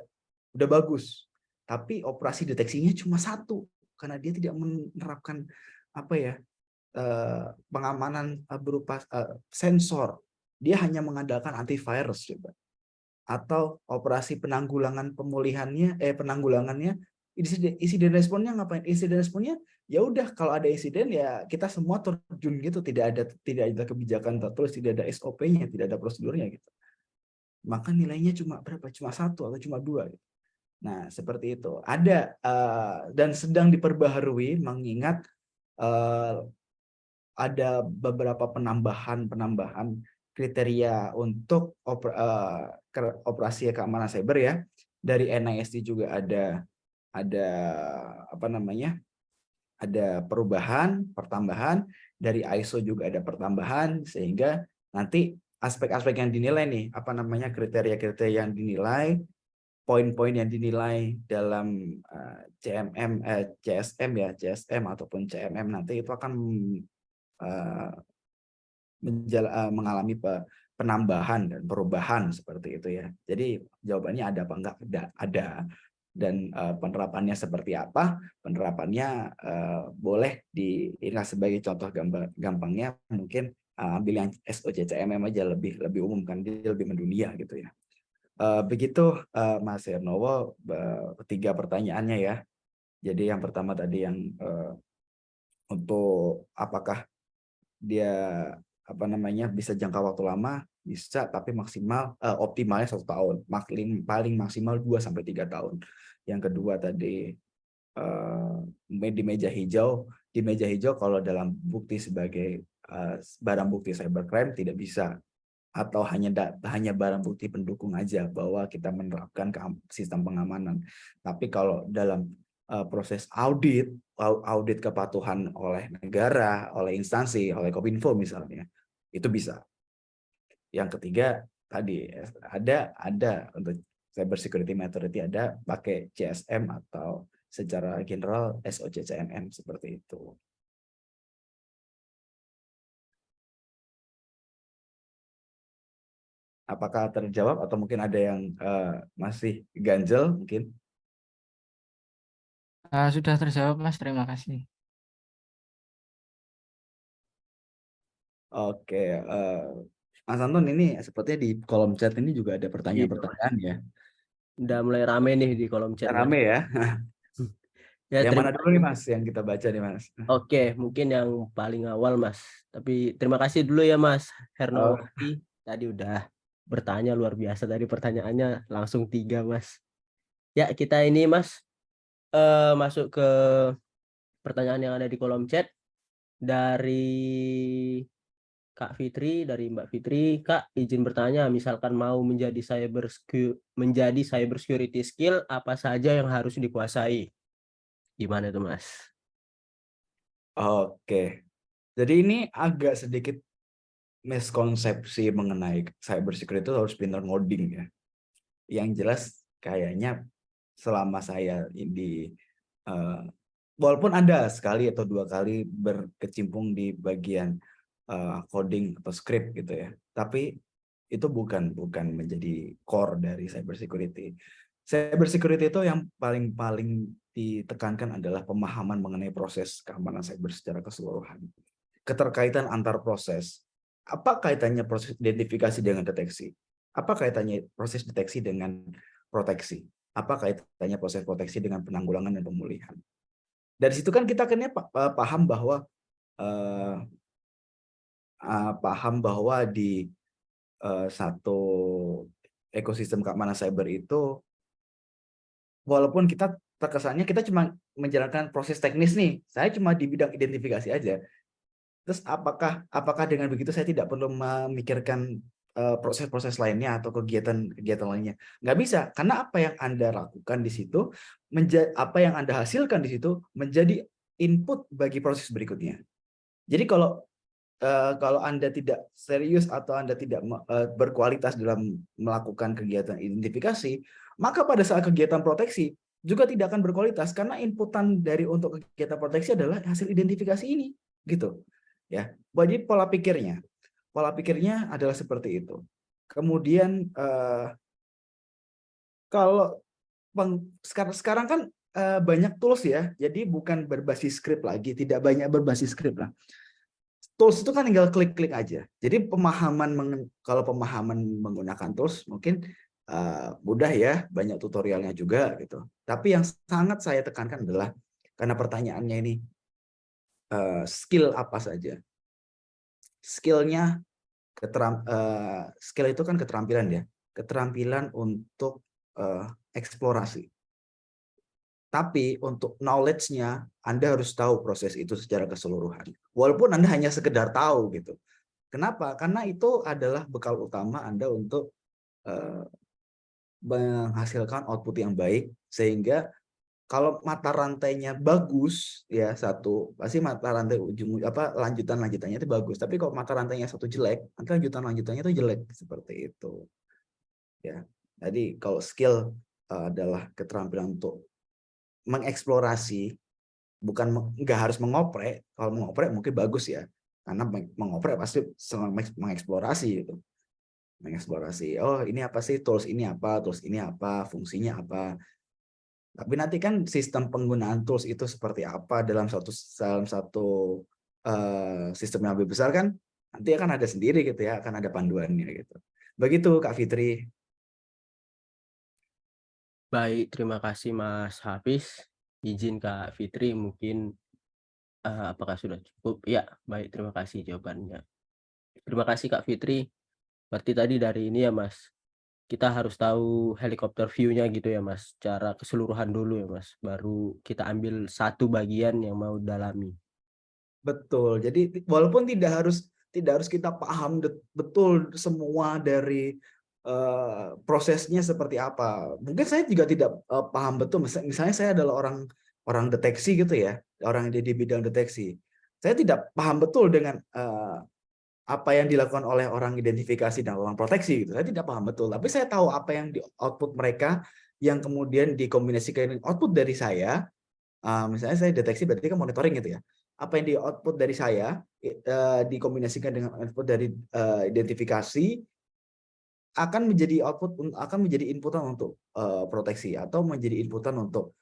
[SPEAKER 3] udah bagus. Tapi operasi deteksinya cuma 1 karena dia tidak menerapkan pengamanan berupa sensor. Dia hanya mengandalkan antivirus coba. Atau operasi penanggulangan penanggulangannya insiden responnya ngapain? Insiden responnya ya udah kalau ada insiden ya kita semua terjun gitu, tidak ada kebijakan tertulis, tidak ada SOP-nya, tidak ada prosedurnya gitu. Maka nilainya cuma berapa? Cuma 1 atau cuma 2 gitu. Nah, seperti itu. Ada dan sedang diperbaharui mengingat ada beberapa penambahan kriteria untuk operasi keamanan cyber ya. Dari NIST juga ada apa namanya? Ada pertambahan, dari ISO juga ada pertambahan, sehingga nanti aspek-aspek yang dinilai nih, apa namanya, kriteria-kriteria yang dinilai, poin-poin yang dinilai dalam CSM ataupun CMM nanti itu akan mengalami penambahan dan perubahan seperti itu ya. Jadi jawabannya ada apa enggak? Ada. Dan penerapannya seperti apa? Penerapannya boleh ini sebagai contoh gampangnya mungkin ambil yang SOCCMM aja, lebih umum kan, dia lebih mendunia gitu ya. Begitu Mas Hernowo, 3 pertanyaannya ya. Jadi yang pertama tadi yang untuk apakah dia apa namanya bisa jangka waktu lama, bisa, tapi maksimal optimalnya 1 tahun, paling maksimal 2-3 tahun. Yang kedua tadi di meja hijau kalau dalam bukti sebagai barang bukti cybercrime tidak bisa, atau hanya barang bukti pendukung aja bahwa kita menerapkan sistem pengamanan. Tapi kalau dalam proses audit kepatuhan oleh negara, oleh instansi, oleh Kominfo misalnya, itu bisa. Yang ketiga tadi ada untuk cyber security maturity, ada pakai CSM atau secara general SOCCMM seperti itu. Apakah terjawab atau mungkin ada yang masih ganjel mungkin?
[SPEAKER 4] Sudah terjawab Mas, terima kasih.
[SPEAKER 3] Oke, Mas Anton, ini sepertinya di kolom chat ini juga ada pertanyaan-pertanyaan ya.
[SPEAKER 2] Udah mulai rame nih di kolom chat, Mas.
[SPEAKER 3] Rame ya.
[SPEAKER 2] Ya,
[SPEAKER 3] Yang mana dulu nih Mas yang kita baca nih Mas?
[SPEAKER 2] Oke, mungkin yang paling awal Mas. Tapi terima kasih dulu ya Mas Hernowo. Tadi udah bertanya luar biasa, tadi pertanyaannya langsung 3 Mas. Ya, kita ini Mas masuk ke pertanyaan yang ada di kolom chat dari Kak Fitri, dari Mbak Fitri. Kak, izin bertanya, misalkan mau menjadi cyber security skill, apa saja yang harus dikuasai? Gimana itu Mas?
[SPEAKER 3] Oke, jadi ini agak sedikit miskonsepsi mengenai cyber security itu harus pintar ngoding ya. Yang jelas kayaknya selama saya walaupun ada sekali atau 2 kali berkecimpung di bagian coding atau script gitu ya, tapi itu bukan menjadi core dari cyber security. Cyber security itu yang paling ditekankan adalah pemahaman mengenai proses keamanan cyber secara keseluruhan. Keterkaitan antar proses. Apa kaitannya proses identifikasi dengan deteksi? Apa kaitannya proses deteksi dengan proteksi? Apa kaitannya proses proteksi dengan penanggulangan dan pemulihan? Dari situ kan kita akhirnya paham bahwa di satu ekosistem keamanan cyber itu, walaupun kita terkesannya kita cuma menjalankan proses teknis nih, saya cuma di bidang identifikasi aja. Terus apakah dengan begitu saya tidak perlu memikirkan proses-proses lainnya atau kegiatan lainnya? Nggak bisa, karena apa yang Anda lakukan di situ, apa yang Anda hasilkan di situ menjadi input bagi proses berikutnya. Jadi kalau Anda tidak serius atau Anda tidak berkualitas dalam melakukan kegiatan identifikasi, maka pada saat kegiatan proteksi juga tidak akan berkualitas, karena inputan dari untuk kegiatan proteksi adalah hasil identifikasi ini, gitu. Ya, jadi pola pikirnya adalah seperti itu. Kemudian kalau sekarang kan banyak tools ya, jadi bukan berbasis script lagi, tidak banyak berbasis script lah. tools itu kan tinggal klik-klik aja. Jadi kalau pemahaman menggunakan tools mungkin mudah ya, banyak tutorialnya juga gitu. Tapi yang sangat saya tekankan adalah karena pertanyaannya ini skill apa saja. Skillnya skill itu kan keterampilan ya, keterampilan untuk eksplorasi. Tapi untuk knowledge-nya Anda harus tahu proses itu secara keseluruhan. Walaupun Anda hanya sekedar tahu gitu. Kenapa? Karena itu adalah bekal utama Anda untuk menghasilkan output yang baik, sehingga kalau mata rantainya bagus ya satu, pasti mata rantai lanjutannya itu bagus. Tapi kalau mata rantainya satu jelek, nanti lanjutannya itu jelek, seperti itu. Ya. Jadi kalau skill adalah keterampilan untuk mengeksplorasi, bukan nggak harus mengoprek. Kalau mengoprek mungkin bagus ya, karena mengoprek pasti mengeksplorasi gitu. Mengeksplorasi, oh ini apa sih, tools ini apa, fungsinya apa. Tapi nanti kan sistem penggunaan tools itu seperti apa dalam satu sistem yang lebih besar kan nanti akan ada sendiri gitu ya, akan ada panduannya gitu. Begitu Kak Fitri.
[SPEAKER 2] Baik, terima kasih Mas Hafiz. Izin Kak Fitri, mungkin apakah sudah cukup? Ya, baik, terima kasih jawabannya. Terima kasih Kak Fitri. Berarti tadi dari ini ya Mas, kita harus tahu helikopter view-nya gitu ya Mas, secara keseluruhan dulu ya Mas, baru kita ambil satu bagian yang mau dalami.
[SPEAKER 3] Betul. Jadi walaupun tidak harus kita paham betul semua dari prosesnya seperti apa. Mungkin saya juga tidak paham betul. Misalnya saya adalah orang deteksi gitu ya, orang yang di bidang deteksi. Saya tidak paham betul dengan apa yang dilakukan oleh orang identifikasi dan orang proteksi gitu. Saya tidak paham betul, tapi saya tahu apa yang di output mereka yang kemudian dikombinasikan dengan output dari saya. Misalnya saya deteksi berarti kan monitoring gitu ya. Apa yang di output dari saya dikombinasikan dengan output dari identifikasi akan menjadi inputan untuk proteksi atau menjadi inputan untuk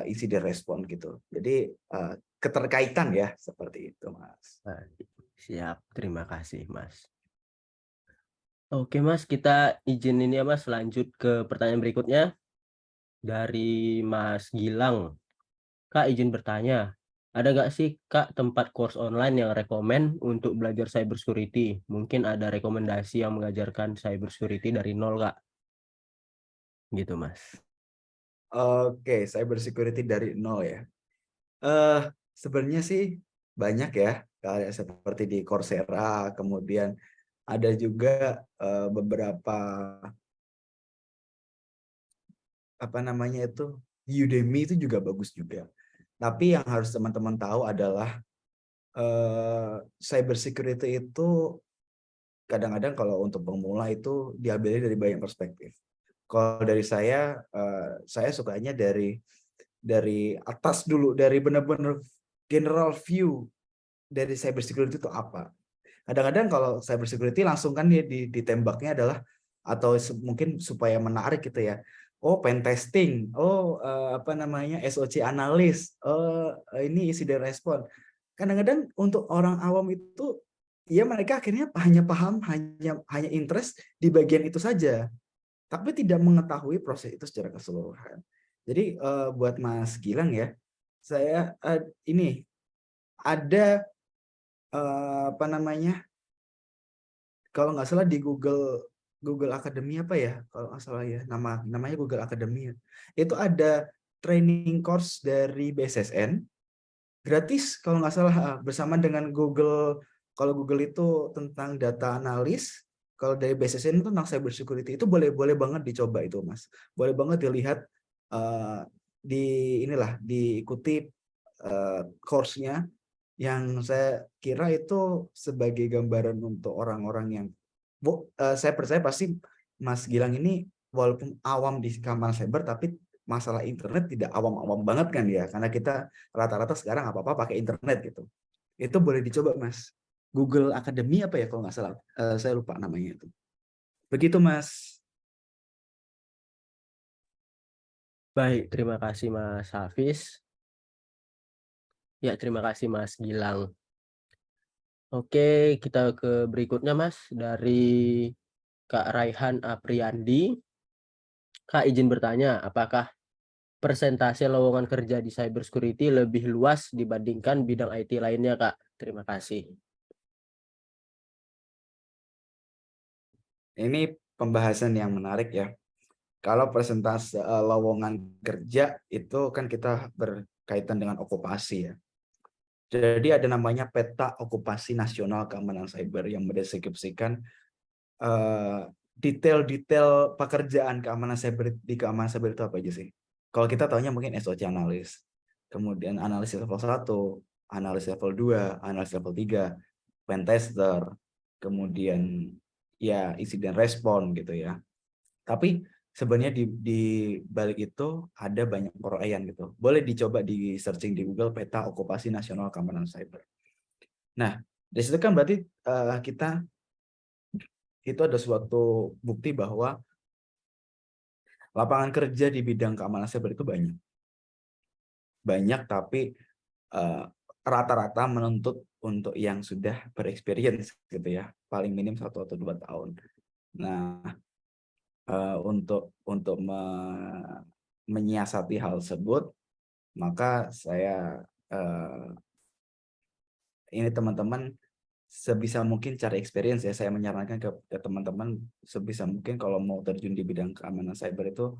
[SPEAKER 3] insiden respon gitu. Jadi keterkaitan ya, seperti itu Mas.
[SPEAKER 2] Baik, siap, terima kasih Mas. Oke Mas, kita izin ini ya Mas, lanjut ke pertanyaan berikutnya dari Mas Gilang. Kak, izin bertanya, ada nggak sih Kak tempat course online yang rekomen untuk belajar cyber security? Mungkin ada rekomendasi yang mengajarkan cyber security dari nol Kak? Gitu Mas.
[SPEAKER 3] Oke, cyber security dari nol ya. Sebenarnya sih banyak ya, kayak seperti di Coursera, kemudian ada juga beberapa Udemy itu juga bagus juga. Tapi yang harus teman-teman tahu adalah cyber security itu kadang-kadang kalau untuk pemula itu diambilnya dari banyak perspektif. Kalau dari saya sukanya dari atas dulu, dari benar-benar general view dari cyber security itu apa. Kadang-kadang kalau cyber security langsung kan dia ditembaknya adalah atau mungkin supaya menarik gitu ya. Oh, pen testing. Oh, SOC analis. Oh, ini insiden respon. Kadang-kadang untuk orang awam itu ya mereka akhirnya hanya paham, hanya interest di bagian itu saja. Tapi tidak mengetahui proses itu secara keseluruhan. Jadi buat Mas Gilang ya, saya ini ada kalau nggak salah di Google Academy apa ya, kalau nggak salah ya namanya Google Academy, itu ada training course dari BSSN gratis kalau nggak salah, bersama dengan Google. Kalau Google itu tentang data analis, kalau dari BSSN itu tentang cyber security. Itu boleh banget dicoba itu Mas, boleh banget dilihat, diikuti course-nya. Yang saya kira itu sebagai gambaran untuk orang-orang yang saya percaya pasti Mas Gilang ini walaupun awam di keamanan cyber, tapi masalah internet tidak awam-awam banget kan ya, karena kita rata-rata sekarang apa-apa pakai internet gitu. Itu boleh dicoba Mas. Google Academy apa ya kalau nggak salah, saya lupa namanya itu. Begitu Mas.
[SPEAKER 2] Baik, terima kasih Mas Hafiz. Ya, terima kasih Mas Gilang. Oke, kita ke berikutnya Mas dari Kak Raihan Apriandi. Kak izin bertanya, apakah persentase lowongan kerja di cybersecurity lebih luas dibandingkan bidang IT lainnya, Kak? Terima kasih.
[SPEAKER 3] Ini pembahasan yang menarik ya. Kalau persentase lowongan kerja itu kan kita berkaitan dengan okupasi ya. Jadi ada namanya peta okupasi nasional keamanan cyber yang mendeskripsikan detail-detail pekerjaan keamanan cyber di keamanan cyber itu apa aja sih? Kalau kita tahunya mungkin SOC analis, kemudian analis level 1, analis level 2, analis level 3, pen tester, kemudian ya insiden respon gitu ya. Tapi sebenarnya di balik itu ada banyak uraian gitu. Boleh dicoba di searching di Google peta okupasi nasional keamanan cyber. Nah, dari situ kan berarti kita itu ada suatu bukti bahwa lapangan kerja di bidang keamanan cyber itu banyak. Banyak tapi rata-rata menuntut untuk yang sudah berexperience gitu ya, paling minim 1 atau 2 tahun. Nah, untuk menyiasati hal tersebut, maka saya ini teman-teman sebisa mungkin cari experience ya. Saya menyarankan ke teman-teman sebisa mungkin kalau mau terjun di bidang keamanan cyber itu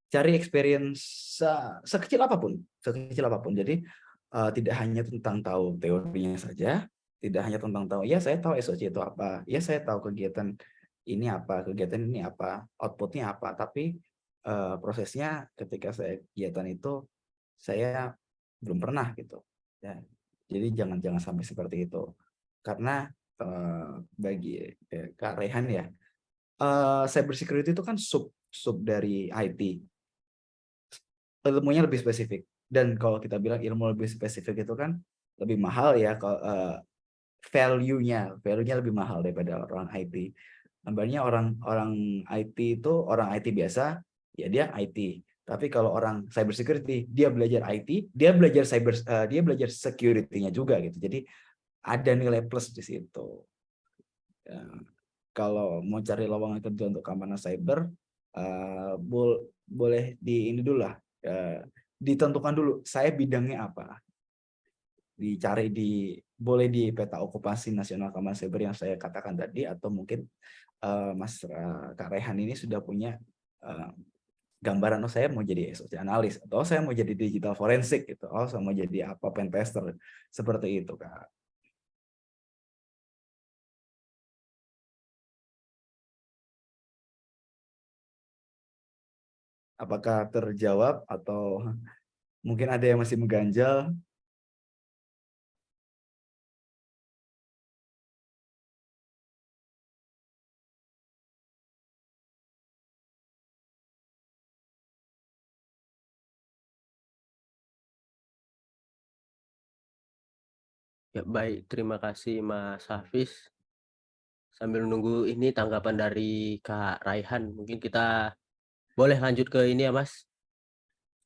[SPEAKER 3] cari experience sekecil apapun, sekecil apapun. Jadi tidak hanya tentang tahu teorinya saja, tidak hanya tentang tahu ya saya tahu SOC itu apa, ya saya tahu kegiatan ini apa, kegiatan ini apa, outputnya apa, tapi prosesnya ketika saya kegiatan itu saya belum pernah gitu. Ya. Jadi jangan sampai seperti itu. Karena bagi Kak Rehan ya, cyber security itu kan sub dari IT. Ilmunya lebih spesifik. Dan kalau kita bilang ilmu lebih spesifik itu kan lebih mahal ya, kalau value-nya lebih mahal daripada orang IT. Namanya orang IT itu orang IT biasa, ya dia IT. Tapi kalau orang cyber security, dia belajar IT, dia belajar dia belajar security-nya juga gitu. Jadi ada nilai plus di situ. Ya, kalau mau cari lowongan kerja untuk keamanan cyber, boleh di ini dulu lah, ditentukan dulu saya bidangnya apa, dicari boleh di peta okupasi nasional keamanan cyber yang saya katakan tadi, atau mungkin Kak Rehan ini sudah punya gambaran, oh saya mau jadi SOC analis, atau saya mau jadi digital forensik gitu, oh saya mau jadi apa, pen tester, seperti itu Kak. Apakah terjawab atau mungkin ada yang masih mengganjal?
[SPEAKER 2] Ya, baik. Terima kasih Mas Hafiz. Sambil nunggu ini tanggapan dari Kak Raihan, mungkin kita boleh lanjut ke ini ya Mas.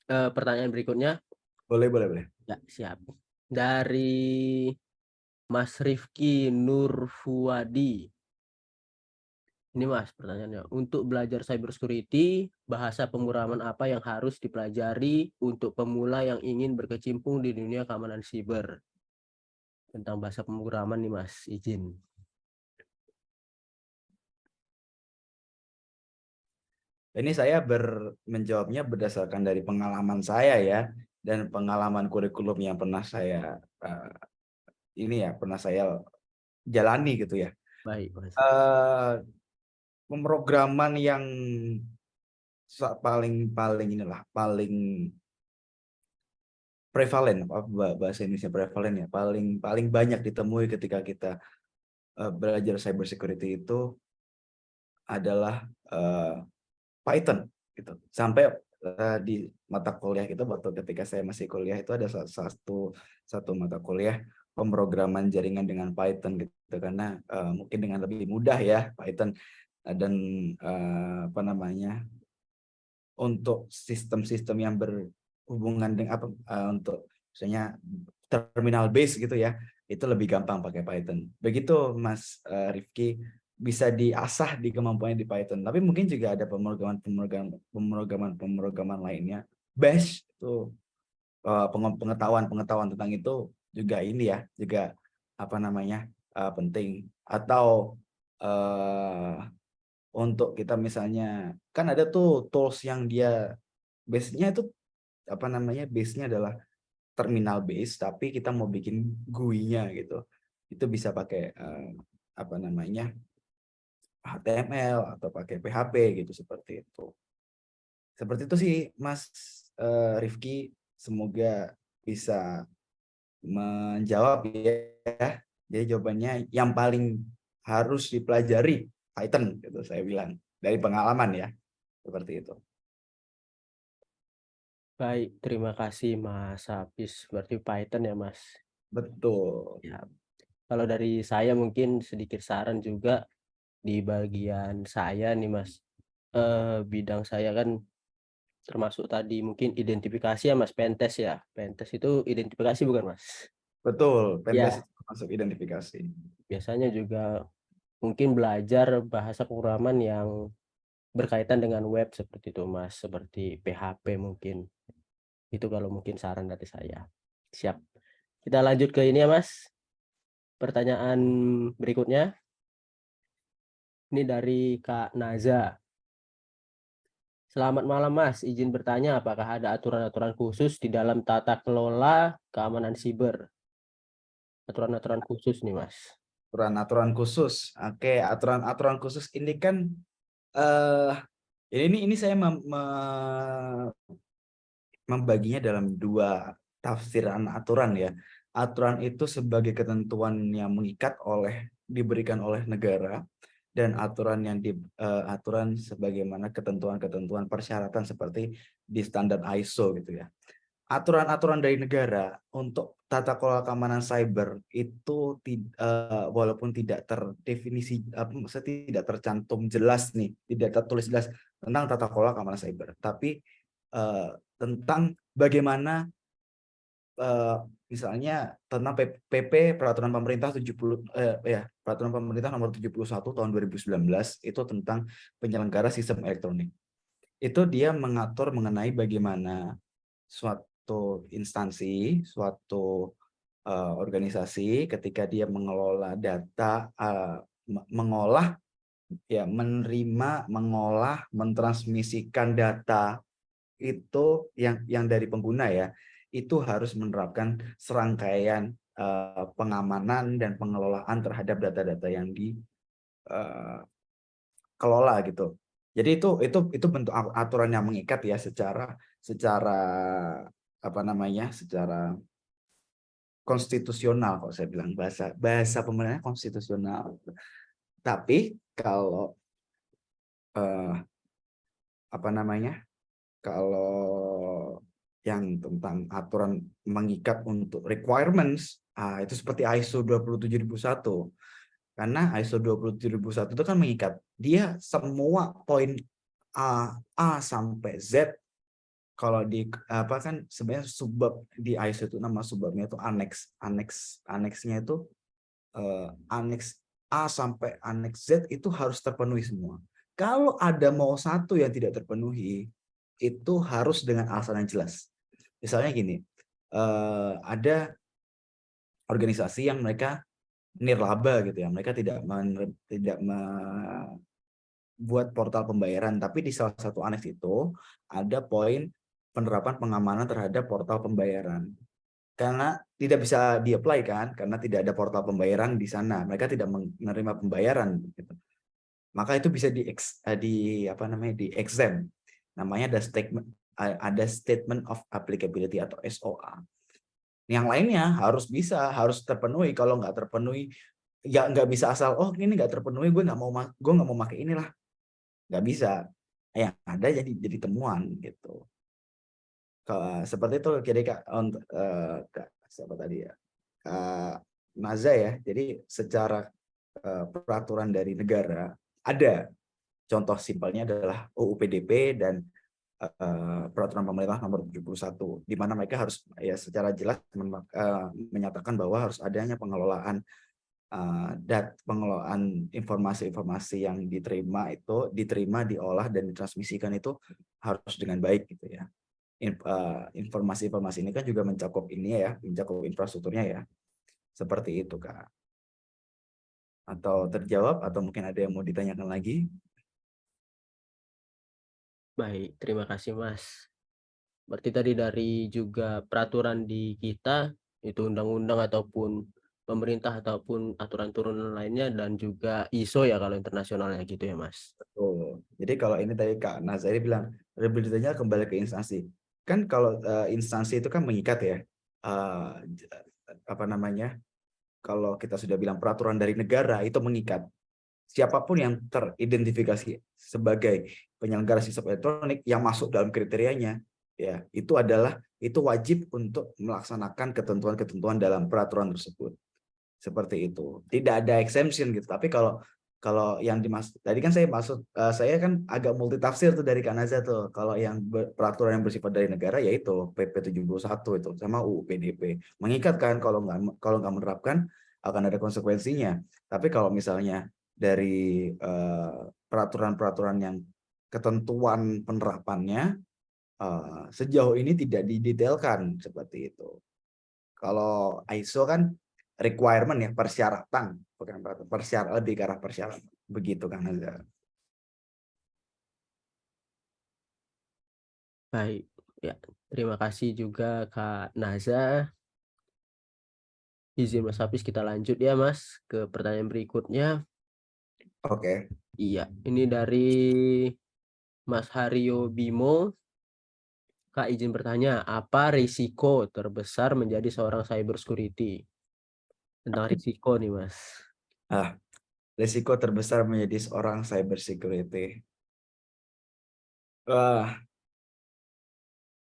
[SPEAKER 2] Pertanyaan berikutnya.
[SPEAKER 3] Boleh.
[SPEAKER 2] Ya, siap. Dari Mas Rifki Nurfuadi. Ini Mas pertanyaannya. Untuk belajar cybersecurity, bahasa pemrograman apa yang harus dipelajari untuk pemula yang ingin berkecimpung di dunia keamanan siber? Tentang bahasa pemrograman nih Mas, izin.
[SPEAKER 3] Ini saya menjawabnya berdasarkan dari pengalaman saya ya, dan pengalaman kurikulum yang pernah saya pernah saya jalani gitu ya.
[SPEAKER 2] Baik Mas.
[SPEAKER 3] Pemrograman yang paling prevalen, bahasa Indonesia prevalen ya, paling banyak ditemui ketika kita belajar cyber security itu adalah Python gitu. Sampai di mata kuliah kita waktu ketika saya masih kuliah itu ada satu mata kuliah pemrograman jaringan dengan Python gitu, karena mungkin dengan lebih mudah ya Python, dan untuk sistem-sistem yang berhubungan dengan untuk misalnya terminal base gitu ya, itu lebih gampang pakai Python. Begitu Mas Rifki, bisa diasah di kemampuannya di Python. Tapi mungkin juga ada pemrograman lainnya. Bash itu pengetahuan tentang itu juga ini ya, juga apa namanya penting. Atau untuk kita misalnya kan ada tuh tools yang dia base-nya itu apa namanya, base-nya adalah terminal base, tapi kita mau bikin GUI-nya gitu, itu bisa pakai apa namanya HTML atau pakai PHP gitu, seperti itu sih Mas Rifki. Semoga bisa menjawab ya. Jadi jawabannya yang paling harus dipelajari Python gitu, saya bilang dari pengalaman ya, seperti itu.
[SPEAKER 2] Baik, terima kasih Mas Hafiz. Berarti Python ya Mas.
[SPEAKER 3] Betul.
[SPEAKER 2] Ya, kalau dari saya mungkin sedikit saran juga di bagian saya nih Mas. Bidang saya kan termasuk tadi mungkin identifikasi ya Mas, pentest ya. Pentest itu identifikasi bukan Mas?
[SPEAKER 3] Betul, pentest
[SPEAKER 2] Ya,
[SPEAKER 3] itu masuk identifikasi.
[SPEAKER 2] biasanya juga mungkin belajar bahasa pemrograman yang berkaitan dengan web seperti itu Mas, seperti PHP mungkin. Itu kalau mungkin saran dari saya. Siap. Kita lanjut ke ini ya Mas. Pertanyaan berikutnya. Ini dari Kak Naza. Selamat malam Mas, izin bertanya apakah ada aturan-aturan khusus di dalam tata kelola keamanan siber? Aturan-aturan khusus nih Mas.
[SPEAKER 3] Aturan-aturan khusus. Oke, aturan-aturan khusus ini kan ini saya membaginya dalam dua tafsiran aturan ya. Aturan itu sebagai ketentuan yang mengikat diberikan oleh negara, dan aturan yang aturan sebagaimana ketentuan-ketentuan persyaratan seperti di standar ISO gitu ya. Aturan-aturan dari negara untuk tata kelola keamanan cyber itu walaupun tidak terdefinisi, maksudnya tidak tercantum jelas nih, tidak tertulis jelas tentang tata kelola keamanan cyber, tapi tentang bagaimana misalnya tentang PP Peraturan Pemerintah 70 Peraturan Pemerintah nomor 71 tahun 2019 itu tentang penyelenggara sistem elektronik. Itu dia mengatur mengenai bagaimana suatu instansi, suatu organisasi ketika dia mengelola data, mengolah ya, menerima, mengolah, mentransmisikan data itu yang dari pengguna ya, itu harus menerapkan serangkaian pengamanan dan pengelolaan terhadap data-data yang dikelola gitu. Jadi itu bentuk aturan yang mengikat ya, secara apa namanya, secara konstitusional, kalau saya bilang bahasa pemerintahnya konstitusional. Tapi kalau apa namanya, kalau yang tentang aturan mengikat untuk requirements, itu seperti ISO 27001. Karena ISO 27001 itu kan mengikat, dia semua poin A sampai Z. Kalau di apa kan sebenarnya subbab di ISO itu, nama subbabnya itu aneksnya itu aneks A sampai aneks Z itu harus terpenuhi semua. Kalau ada mau satu yang tidak terpenuhi, itu harus dengan alasan yang jelas. Misalnya gini, ada organisasi yang mereka nirlaba gitu ya, mereka tidak membuat portal pembayaran, tapi di salah satu aneks itu ada poin penerapan pengamanan terhadap portal pembayaran. Karena tidak bisa di-apply kan, karena tidak ada portal pembayaran di sana, mereka tidak menerima pembayaran gitu. Maka itu bisa di exempt. Namanya ada statement of applicability atau SOA. Yang lainnya harus terpenuhi. Kalau nggak terpenuhi, ya nggak bisa asal ini nggak terpenuhi, gue nggak mau pakai inilah, nggak bisa. Yang ada jadi temuan gitu. Seperti itu kira Kak, siapa tadi ya, Naza ya. Jadi secara peraturan dari negara ada, contoh simpelnya adalah UU PDP dan peraturan pemerintah nomor 71, di mana mereka harus ya secara jelas menyatakan bahwa harus adanya pengelolaan pengelolaan informasi-informasi yang diterima, diolah dan ditransmisikan itu harus dengan baik gitu ya. Informasi-informasi ini kan juga mencakup infrastrukturnya ya. Seperti itu, Kak. Atau terjawab atau mungkin ada yang mau ditanyakan lagi?
[SPEAKER 2] Baik, terima kasih Mas. Berarti tadi dari juga peraturan di kita, itu undang-undang ataupun pemerintah ataupun aturan turunan lainnya, dan juga ISO ya kalau internasionalnya gitu ya Mas.
[SPEAKER 3] Betul. Jadi kalau ini tadi Kak Nazari bilang reliabilitasnya kembali ke instansi. Kan kalau instansi itu kan mengikat ya. Eh, apa namanya? Kalau kita sudah bilang peraturan dari negara itu mengikat. Siapapun yang teridentifikasi sebagai penyelenggara sistem elektronik yang masuk dalam kriterianya, ya itu wajib untuk melaksanakan ketentuan-ketentuan dalam peraturan tersebut. Seperti itu. Tidak ada exemption gitu. Tapi kalau yang tadi kan saya kan agak multitafsir tuh dari Kanaza tuh. Kalau yang peraturan yang bersifat dari negara yaitu PP 71 itu sama UU PDP. Mengikat kan, kalau nggak menerapkan akan ada konsekuensinya. Tapi kalau misalnya dari peraturan-peraturan yang ketentuan penerapannya sejauh ini tidak didetailkan seperti itu. Kalau ISO kan requirement ya, persyaratan, bukan persyaratan, lebih ke arah persyaratan. Begitu kan Nazar.
[SPEAKER 2] Baik, ya terima kasih juga Kak Naza. Izin Mas Hafiz kita lanjut ya Mas ke pertanyaan berikutnya.
[SPEAKER 3] Oke.
[SPEAKER 2] Iya, ini dari Mas Haryo Bimo. Kak izin bertanya, apa risiko terbesar menjadi seorang cyber security? Tentang risiko nih Mas.
[SPEAKER 3] Risiko terbesar menjadi seorang cyber security. Wah,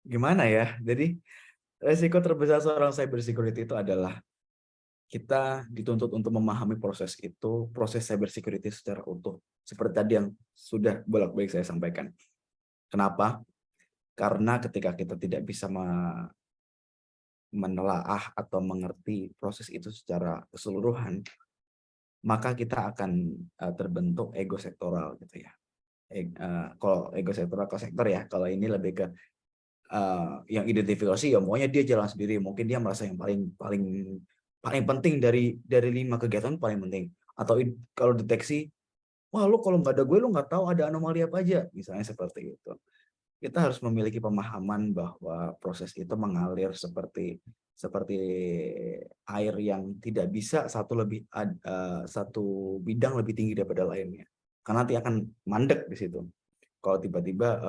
[SPEAKER 3] gimana ya? Jadi risiko terbesar seorang cyber security itu adalah kita dituntut untuk memahami proses cyber security secara utuh. Seperti tadi yang sudah bolak-balik saya sampaikan. Kenapa? Karena ketika kita tidak bisa menelaah atau mengerti proses itu secara keseluruhan, maka kita akan terbentuk ego sektoral gitu ya. Kalau ego sektoral ke sektor ya, kalau ini lebih ke yang identifikasi ya maunya dia jalan sendiri, mungkin dia merasa yang paling penting dari 5 kegiatan paling penting. Atau kalau deteksi, wah lu kalau nggak ada gue lu nggak tahu ada anomali apa aja, misalnya seperti itu. Kita harus memiliki pemahaman bahwa proses itu mengalir seperti air yang tidak bisa satu bidang lebih tinggi daripada lainnya, karena nanti akan mandek di situ. Kalau tiba-tiba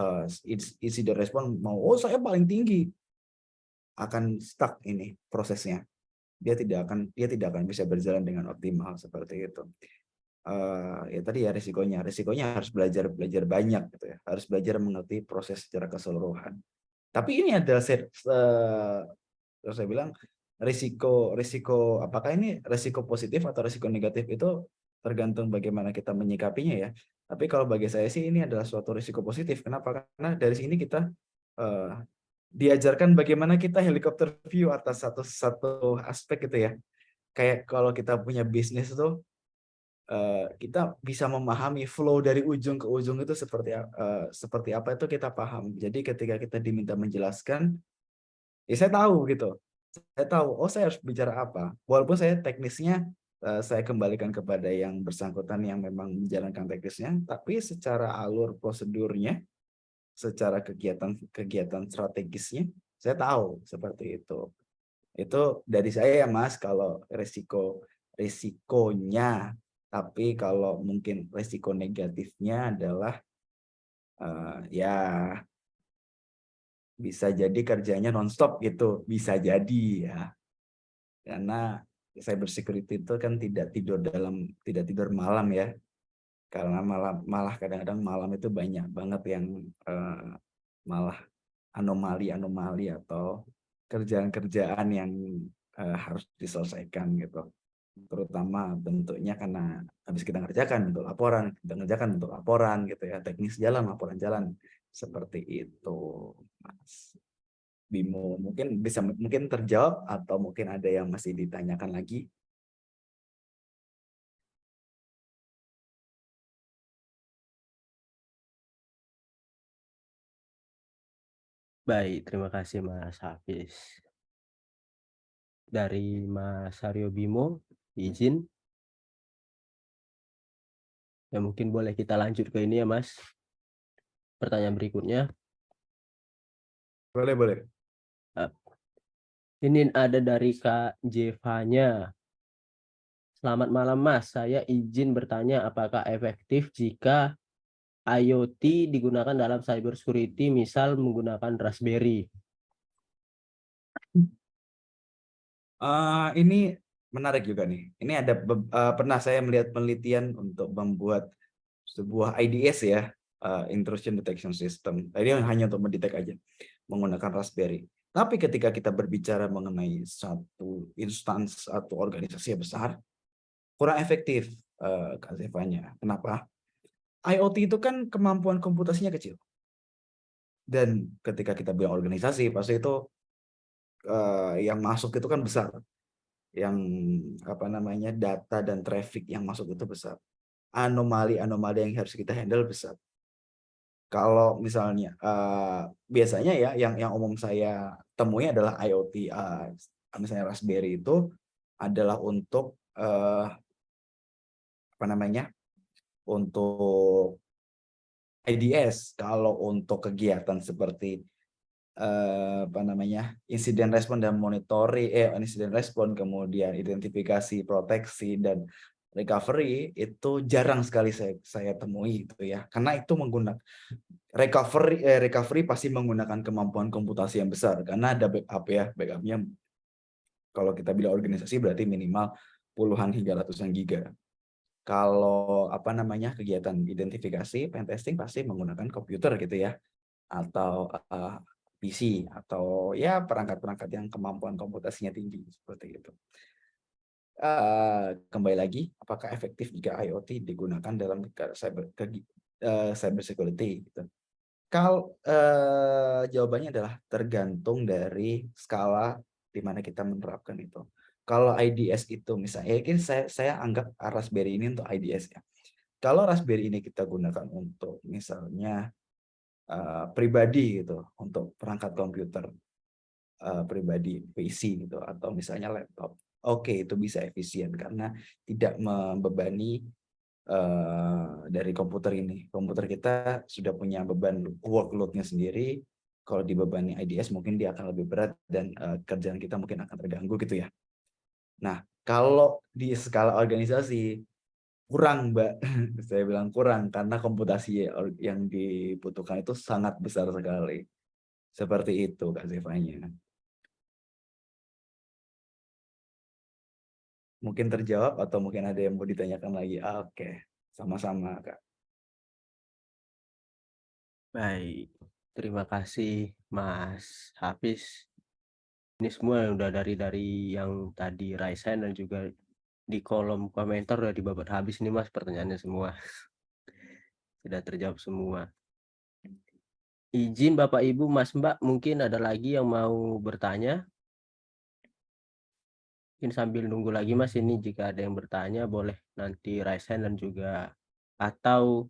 [SPEAKER 3] incident respon saya paling tinggi, akan stuck ini prosesnya. Dia tidak akan bisa berjalan dengan optimal seperti itu. Ya tadi ya risikonya harus belajar banyak gitu ya, harus belajar mengerti proses secara keseluruhan. Tapi ini adalah saya bilang risiko apakah ini risiko positif atau risiko negatif itu tergantung bagaimana kita menyikapinya ya. Tapi kalau bagi saya sih ini adalah suatu risiko positif. Kenapa? Karena dari sini kita diajarkan bagaimana kita helikopter view atas satu aspek gitu ya. Kayak kalau kita punya bisnis tuh kita bisa memahami flow dari ujung ke ujung itu seperti apa itu kita paham. Jadi ketika kita diminta menjelaskan, ya saya tahu gitu. Saya tahu, saya harus bicara apa. Walaupun saya teknisnya saya kembalikan kepada yang bersangkutan yang memang menjalankan teknisnya, tapi secara alur prosedurnya, secara kegiatan strategisnya, saya tahu seperti itu. Itu dari saya ya Mas, kalau resikonya. Tapi kalau mungkin resiko negatifnya adalah ya bisa jadi kerjanya nonstop gitu, bisa jadi ya. Karena cyber security itu kan tidak tidur malam ya. Karena malah kadang-kadang malam itu banyak banget yang malah anomali atau kerjaan-kerjaan yang harus diselesaikan gitu. Terutama bentuknya karena habis kita ngerjakan bentuk laporan gitu ya, teknis jalan, laporan jalan, Seperti itu, Mas Bimo. Mungkin terjawab atau mungkin ada yang masih ditanyakan lagi?
[SPEAKER 2] Baik, terima kasih Mas Hafiz. Dari Mas Aryo Bimo, izin. Ya mungkin boleh kita lanjut ke ini ya Mas. Pertanyaan berikutnya.
[SPEAKER 3] Boleh.
[SPEAKER 2] Ini ada dari Kak Jevanya. Selamat malam Mas, saya izin bertanya apakah efektif jika IoT digunakan dalam cybersecurity, misal menggunakan Raspberry?
[SPEAKER 3] Ini menarik juga nih. Ini ada pernah saya melihat penelitian untuk membuat sebuah IDS ya, Intrusion Detection System. Ini hanya untuk mendetek aja menggunakan Raspberry. Tapi ketika kita berbicara mengenai satu instans atau organisasi yang besar, kurang efektif Kak Zevanya. Kenapa? IoT itu kan kemampuan komputasinya kecil. Dan ketika kita bilang organisasi, pasti itu yang masuk itu kan besar. Yang data dan traffic yang masuk itu besar. Anomali-anomali yang harus kita handle besar. Kalau misalnya biasanya ya yang umum saya temui adalah IoT, misalnya Raspberry itu adalah untuk untuk IDS. Kalau untuk kegiatan seperti insiden respon dan monitoring, insiden respon, kemudian identifikasi, proteksi, dan recovery itu jarang sekali saya temui itu ya, karena itu menggunakan recovery pasti menggunakan kemampuan komputasi yang besar karena ada backupnya kalau kita bilang organisasi berarti minimal puluhan hingga ratusan giga. Kalau kegiatan identifikasi, pen testing pasti menggunakan komputer gitu ya, atau PC atau ya perangkat-perangkat yang kemampuan komputasinya tinggi seperti itu. Kembali lagi, apakah efektif jika IoT digunakan dalam cyber security? Gitu. Kalau jawabannya adalah tergantung dari skala di mana kita menerapkan itu. Kalau IDS itu misalnya, saya anggap Raspberry ini untuk IDS ya. Kalau Raspberry ini kita gunakan untuk misalnya pribadi gitu, untuk perangkat komputer pribadi PC gitu, atau misalnya laptop, oke, itu bisa efisien karena tidak membebani dari komputer ini. Komputer kita sudah punya beban workload-nya sendiri. Kalau dibebani IDS mungkin dia akan lebih berat dan kerjaan kita mungkin akan terganggu gitu ya. Nah, kalau di skala organisasi kurang, Mbak. Saya bilang kurang karena komputasi yang dibutuhkan itu sangat besar sekali. Seperti itu Kak Zevanya. Mungkin terjawab atau mungkin ada yang mau ditanyakan lagi? Oke, sama-sama Kak.
[SPEAKER 2] Baik, terima kasih Mas Hafiz. Ini semua yang udah dari yang tadi raise hand dan juga di kolom komentar udah dibabat habis nih Mas pertanyaannya semua. Sudah terjawab semua. Izin Bapak Ibu Mas Mbak, mungkin ada lagi yang mau bertanya? Mungkin sambil nunggu lagi Mas, ini jika ada yang bertanya boleh nanti raise hand dan juga atau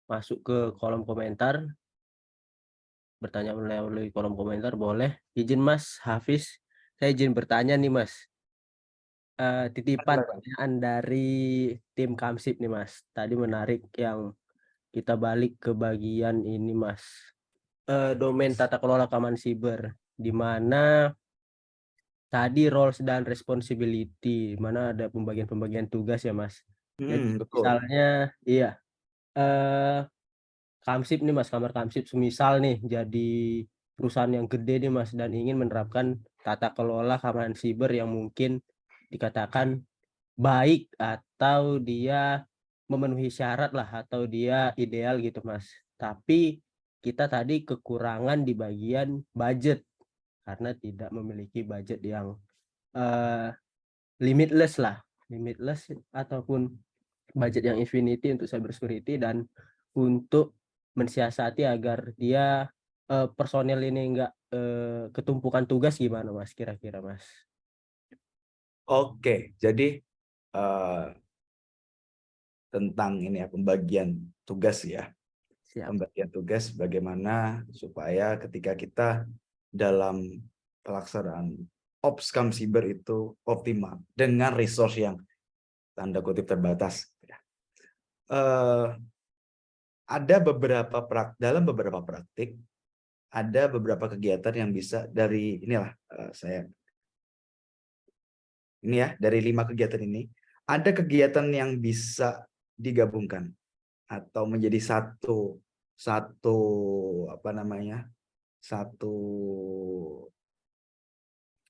[SPEAKER 2] masuk ke kolom komentar, bertanya melalui kolom komentar boleh. Izin Mas Hafiz, saya izin bertanya nih Mas. Titipan pertanyaan dari tim Kamsip nih Mas. Tadi menarik yang kita balik ke bagian ini Mas. Domain tata kelola keamanan siber, di mana tadi roles dan responsibility, di mana ada pembagian-pembagian tugas ya Mas. Jadi
[SPEAKER 3] Betul.
[SPEAKER 2] misalnya iya Kamsip nih Mas, kamar Kamsip semisal nih jadi perusahaan yang gede nih Mas dan ingin menerapkan tata kelola keamanan siber yang mungkin dikatakan baik atau dia memenuhi syarat lah atau dia ideal gitu Mas. Tapi kita tadi kekurangan di bagian budget karena tidak memiliki budget yang limitless ataupun budget yang infinity untuk cyber security dan untuk mensiasati agar dia personel ini enggak ketumpukan tugas gimana Mas kira-kira Mas?
[SPEAKER 3] Oke, jadi tentang ini ya pembagian tugas ya.
[SPEAKER 2] Siap.
[SPEAKER 3] Pembagian tugas bagaimana supaya ketika kita dalam pelaksanaan Opscam Cyber itu optimal dengan resource yang tanda kutip terbatas. Ada dalam beberapa praktik ada beberapa kegiatan yang bisa dari inilah dari 5 kegiatan ini ada kegiatan yang bisa digabungkan atau menjadi satu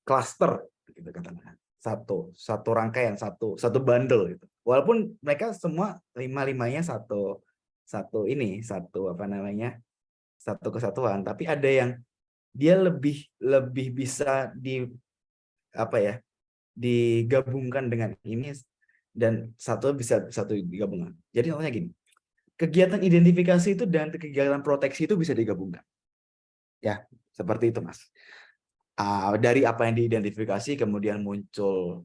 [SPEAKER 3] cluster gitu katakan, satu rangkaian, satu bundle gitu. Walaupun mereka semua lima-limanya satu kesatuan, tapi ada yang dia lebih bisa digabungkan dengan ini dan satu digabungkan. Jadi contohnya gini, kegiatan identifikasi itu dan kegiatan proteksi itu bisa digabungkan. Ya, seperti itu Mas. Dari apa yang diidentifikasi kemudian muncul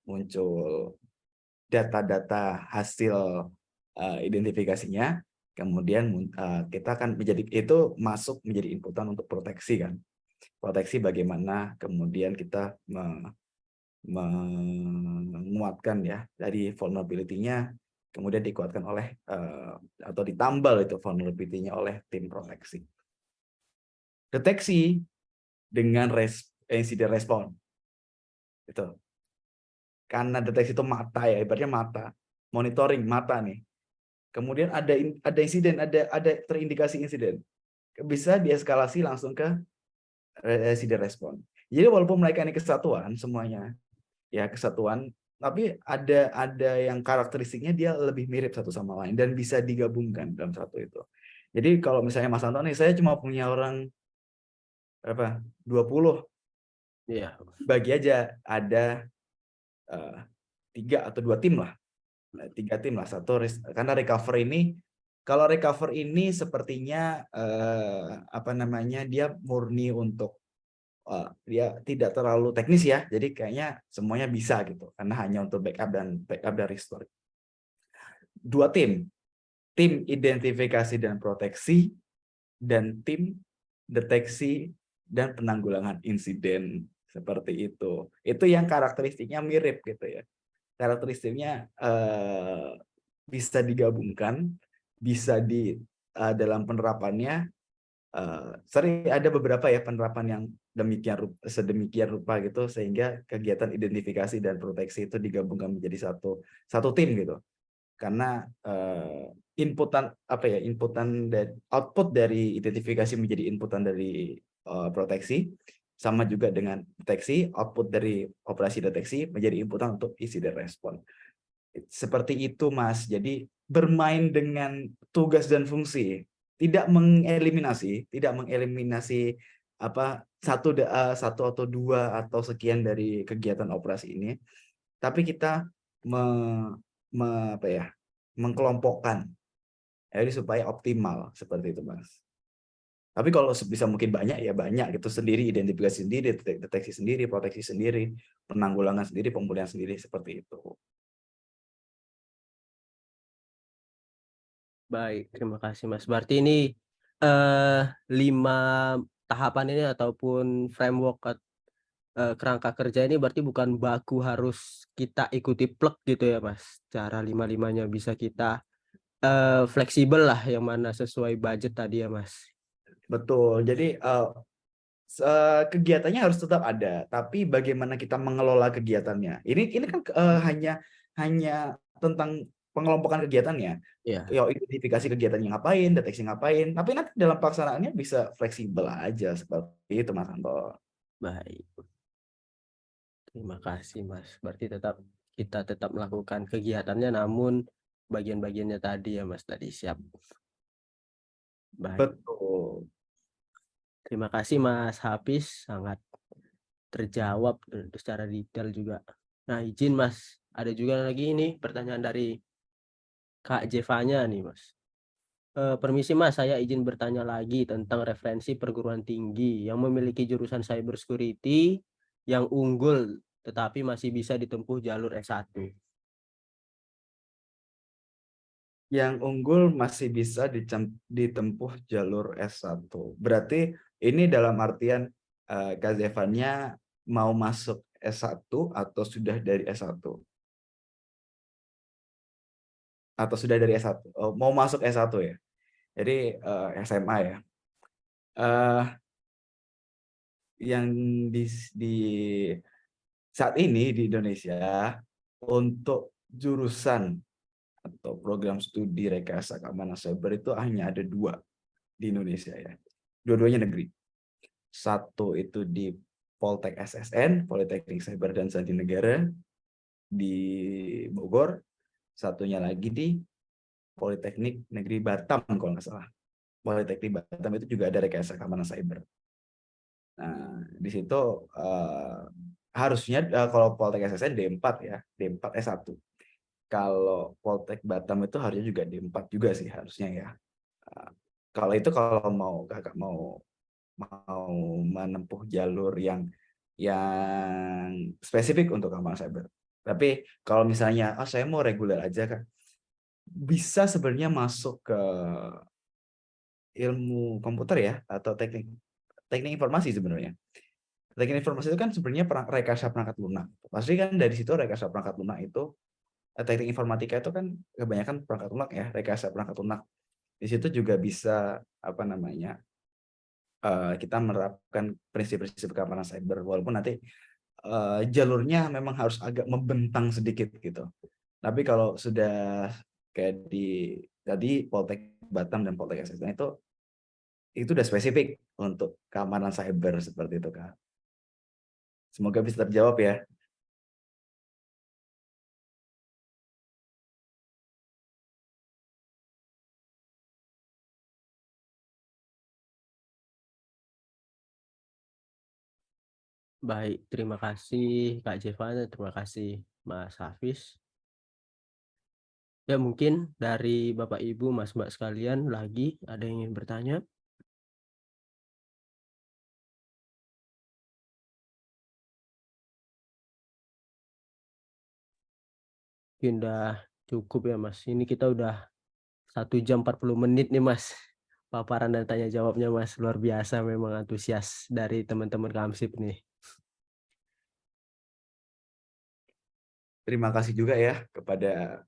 [SPEAKER 3] muncul data-data hasil identifikasinya, kemudian kita akan itu masuk menjadi inputan untuk proteksi kan. Proteksi bagaimana kemudian kita menguatkan ya dari vulnerability-nya, kemudian dikuatkan oleh atau ditambal itu vulnerability-nya oleh tim proteksi. Deteksi dengan incident response. Itu. Karena deteksi itu mata ya, ibaratnya mata. Monitoring mata nih. Kemudian ada insiden, ada terindikasi insiden. Bisa dieskalasi langsung ke incident response. Jadi walaupun mereka ini kesatuan semuanya, ya kesatuan, tapi ada yang karakteristiknya dia lebih mirip satu sama lain dan bisa digabungkan dalam satu itu. Jadi kalau misalnya Mas Anton nih, saya cuma punya orang 20.
[SPEAKER 2] Iya.
[SPEAKER 3] Bagi aja ada 3 atau 2 tim lah. 3 tim lah, karena kalau recover ini sepertinya dia murni untuk dia tidak terlalu teknis ya, jadi kayaknya semuanya bisa gitu, karena hanya untuk backup dan restore. 2 tim identifikasi dan proteksi dan tim deteksi dan penanggulangan insiden, seperti itu yang karakteristiknya mirip gitu ya. Karakteristiknya bisa digabungkan, bisa dalam penerapannya sering ada beberapa ya penerapan yang sedemikian rupa gitu sehingga kegiatan identifikasi dan proteksi itu digabungkan menjadi satu tim gitu. Karena inputan dan output dari identifikasi menjadi inputan dari proteksi, sama juga dengan deteksi, output dari operasi deteksi menjadi inputan untuk incident response. Seperti itu Mas. Jadi bermain dengan tugas dan fungsi, tidak mengeliminasi satu atau 2 atau sekian dari kegiatan operasi ini, tapi kita mengkelompokkan, jadi supaya optimal seperti itu Mas. Tapi kalau bisa mungkin banyak ya banyak gitu, sendiri identifikasi sendiri, deteksi sendiri, proteksi sendiri, penanggulangan sendiri, pemulihan sendiri, seperti itu.
[SPEAKER 2] Baik, terima kasih Mas. Berarti ini 5 tahapan ini ataupun framework kerangka kerja ini berarti bukan baku harus kita ikuti plek gitu ya Mas. Cara 5-5-nya bisa kita fleksibel lah, yang mana sesuai budget tadi ya Mas.
[SPEAKER 3] Betul. Jadi kegiatannya harus tetap ada, tapi bagaimana kita mengelola kegiatannya. Ini kan hanya tentang pengelompokan kegiatannya.
[SPEAKER 2] Iya.
[SPEAKER 3] Ya, identifikasi kegiatannya ngapain, deteksi ngapain, tapi nanti dalam pelaksanaannya bisa fleksibel aja seperti itu Mas Anto.
[SPEAKER 2] Baik. Terima kasih Mas. Berarti kita tetap melakukan kegiatannya, namun bagian-bagiannya tadi ya Mas tadi siap. Baik.
[SPEAKER 3] Betul.
[SPEAKER 2] Terima kasih Mas Hafiz, sangat terjawab secara detail juga. Nah, izin Mas, ada juga lagi ini pertanyaan dari Kak Jevanya nih Mas. Permisi Mas, saya izin bertanya lagi tentang referensi perguruan tinggi yang memiliki jurusan cyber security yang unggul tetapi masih bisa ditempuh jalur S1.
[SPEAKER 3] Yang unggul masih bisa ditempuh jalur S1. Berarti ini dalam artian Kak Zefannya mau masuk S1 atau sudah dari S1? Atau sudah dari S1? Oh, mau masuk S1 ya? Jadi SMA ya. Eh, yang di saat ini di Indonesia untuk jurusan atau program studi rekayasa keamanan cyber itu hanya ada 2 di Indonesia ya. Dua-duanya negeri. Satu itu di Poltek SSN, Politeknik Cyber dan Sandi Negara di Bogor. Satunya lagi di Politeknik Negeri Batam kalau nggak salah. Politeknik Batam itu juga ada rekayasa keamanan cyber. Nah, di situ harusnya kalau Poltek SSN D4 ya, D4 S1. Kalau Poltek Batam itu harusnya juga D4 juga sih harusnya ya. Kalau itu kalau kakak mau menempuh jalur yang spesifik untuk keamanan cyber. Tapi kalau misalnya saya mau reguler aja kan, bisa sebenarnya masuk ke ilmu komputer ya atau teknik informasi sebenarnya. Teknik informasi itu kan sebenarnya rekayasa perangkat lunak. Pasti kan dari situ rekayasa perangkat lunak itu teknik informatika itu kan kebanyakan perangkat lunak ya, rekayasa perangkat lunak. Di situ juga bisa apa namanya? Kita menerapkan prinsip-prinsip keamanan cyber walaupun nanti jalurnya memang harus agak membentang sedikit gitu. Tapi kalau sudah kayak di tadi Poltek Batam dan Poltek SSN itu udah spesifik untuk keamanan cyber seperti itu Kak. Semoga bisa terjawab ya.
[SPEAKER 2] Baik, terima kasih Kak Jevanya, terima kasih Mas Hafiz. Ya mungkin dari Bapak Ibu, Mas Mbak sekalian lagi ada yang ingin bertanya? Mungkin udah cukup ya Mas. Ini kita udah 1 jam 40 menit nih Mas. Paparan dan tanya jawabnya Mas luar biasa, memang antusias dari teman-teman Kamsip nih.
[SPEAKER 3] Terima kasih juga ya kepada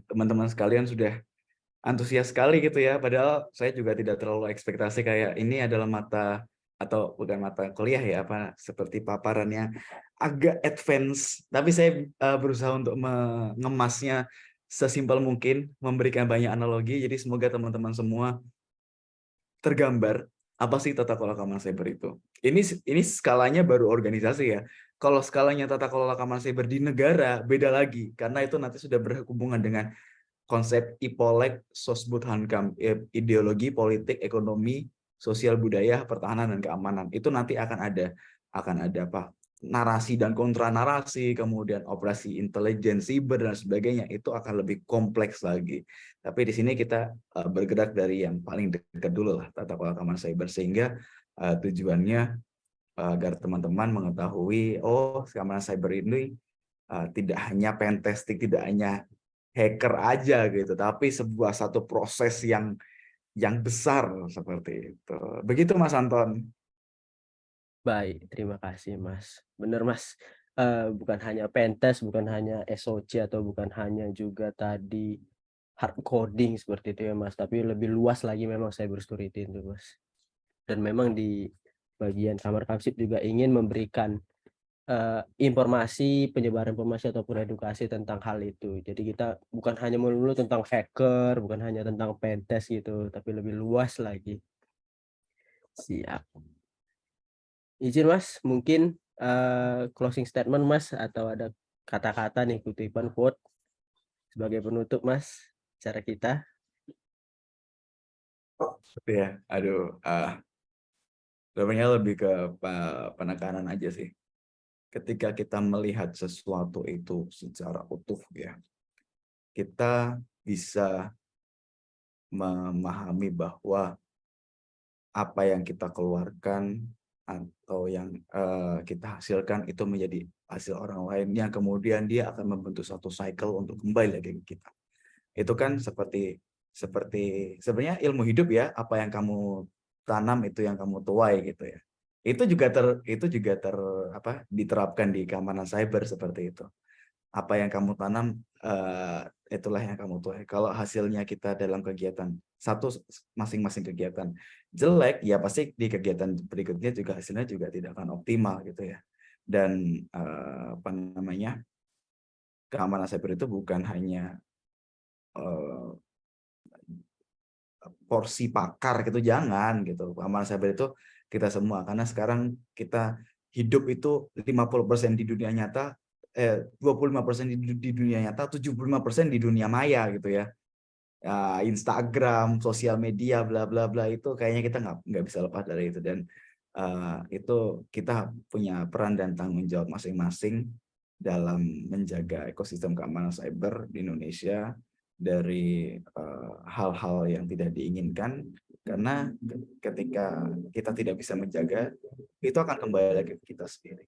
[SPEAKER 3] teman-teman sekalian sudah antusias sekali gitu ya. Padahal saya juga tidak terlalu ekspektasi kayak ini adalah mata atau bukan mata kuliah ya, apa seperti paparannya agak advance. Tapi saya berusaha untuk mengemasnya sesimpel mungkin, memberikan banyak analogi. Jadi semoga teman-teman semua tergambar apa sih tata kelola keamanan cyber itu. Ini skalanya baru organisasi ya. Kalau skalanya tata kelola keamanan cyber di negara beda lagi karena itu nanti sudah berhubungan dengan konsep IPOLEK, Sosbud Hankam, ideologi, politik, ekonomi, sosial budaya, pertahanan dan keamanan. Itu nanti akan ada apa? Narasi dan kontra narasi, kemudian operasi intelijen siber dan sebagainya, itu akan lebih kompleks lagi. Tapi di sini kita bergerak dari yang paling dekat dulu lah, tata kelola keamanan cyber, sehingga tujuannya agar teman-teman mengetahui, oh keamanan cyber ini tidak hanya pentesting, tidak hanya hacker aja gitu, tapi satu proses yang besar seperti itu. Begitu Mas Anton.
[SPEAKER 2] Baik, terima kasih Mas. Benar Mas, bukan hanya pentest, bukan hanya SOC atau bukan hanya juga tadi hard coding seperti itu ya Mas, tapi lebih luas lagi memang cyber security itu Mas. Dan memang di bagian Kamar Kamsip juga ingin memberikan informasi, penyebaran informasi ataupun edukasi tentang hal itu. Jadi kita bukan hanya melulu tentang hacker, bukan hanya tentang pentest gitu, tapi lebih luas lagi. Siap. Izin Mas, mungkin closing statement Mas atau ada kata-kata nih, kutipan quote sebagai penutup Mas acara kita.
[SPEAKER 3] Ya, aduh, sebenarnya lebih ke penekanan aja sih. ketika kita melihat sesuatu itu secara utuh ya, kita bisa memahami bahwa apa yang kita keluarkan atau yang kita hasilkan itu menjadi hasil orang lain yang kemudian dia akan membentuk satu cycle untuk kembali lagi ke kita. Itu kan seperti sebenarnya ilmu hidup ya, apa yang kamu tanam itu yang kamu tuai gitu ya. Itu juga diterapkan di keamanan cyber seperti itu. Apa yang kamu tanam itulah yang kamu tuai. Kalau hasilnya kita dalam kegiatan masing-masing kegiatan jelek, ya pasti di kegiatan berikutnya juga hasilnya juga tidak akan optimal gitu ya. Dan keamanan cyber itu bukan hanya porsi pakar gitu, jangan gitu. Keamanan cyber itu kita semua, karena sekarang kita hidup itu 50% di dunia nyata, 25% di dunia nyata, 75% di dunia maya gitu ya. Instagram, sosial media, bla bla bla, itu kayaknya kita nggak bisa lepas dari itu. Dan itu kita punya peran dan tanggung jawab masing-masing dalam menjaga ekosistem keamanan cyber di Indonesia dari hal-hal yang tidak diinginkan, karena ketika kita tidak bisa menjaga, itu akan kembali lagi ke kita sendiri.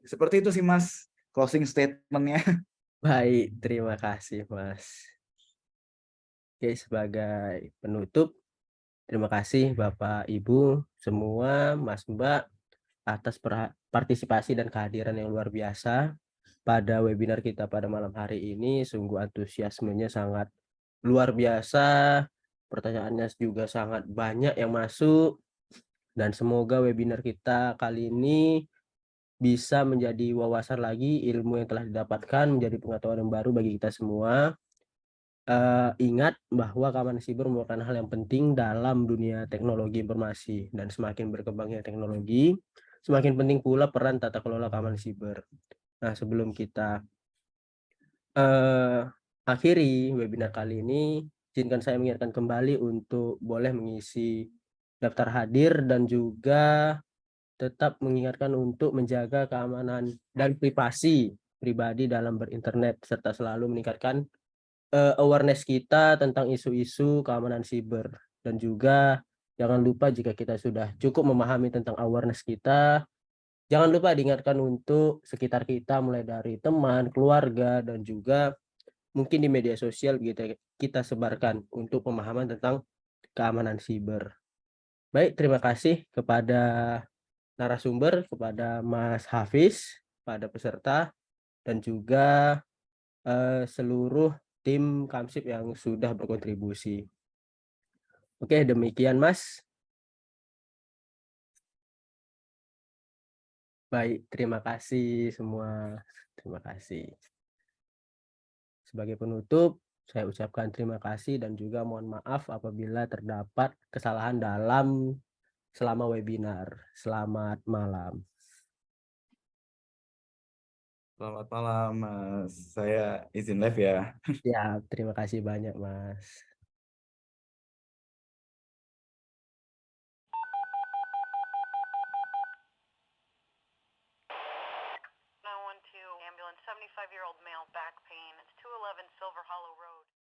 [SPEAKER 3] Seperti itu sih Mas, closing statement-nya.
[SPEAKER 2] Baik, terima kasih Mas. Oke, sebagai penutup, terima kasih Bapak Ibu semua, Mas Mbak, atas partisipasi dan kehadiran yang luar biasa pada webinar kita pada malam hari ini. Sungguh antusiasmenya sangat luar biasa, pertanyaannya juga sangat banyak yang masuk, dan semoga webinar kita kali ini bisa menjadi wawasan lagi, ilmu yang telah didapatkan menjadi pengetahuan yang baru bagi kita semua. Ingat bahwa keamanan siber merupakan hal yang penting dalam dunia teknologi informasi, dan semakin berkembangnya teknologi, semakin penting pula peran tata kelola keamanan siber. Nah, sebelum kita akhiri webinar kali ini, izinkan saya mengingatkan kembali untuk boleh mengisi daftar hadir dan juga tetap mengingatkan untuk menjaga keamanan dan privasi pribadi dalam berinternet, serta selalu meningkatkan awareness kita tentang isu-isu keamanan siber. Dan juga jangan lupa, jika kita sudah cukup memahami tentang awareness kita, jangan lupa diingatkan untuk sekitar kita, mulai dari teman, keluarga, dan juga mungkin di media sosial kita sebarkan untuk pemahaman tentang keamanan siber. Baik, terima kasih kepada narasumber, kepada Mas Hafiz, pada peserta, dan juga seluruh tim Kamsib yang sudah berkontribusi. Oke, demikian Mas. Baik, terima kasih semua. Terima kasih. Sebagai penutup, saya ucapkan terima kasih dan juga mohon maaf apabila terdapat kesalahan selama webinar. Selamat malam.
[SPEAKER 3] Selamat malam Mas, saya izin live ya.
[SPEAKER 2] Ya, terima kasih banyak Mas.
[SPEAKER 1] 912 ambulance, 75-year-old male, back pain. It's 211 Silver Hollow Road.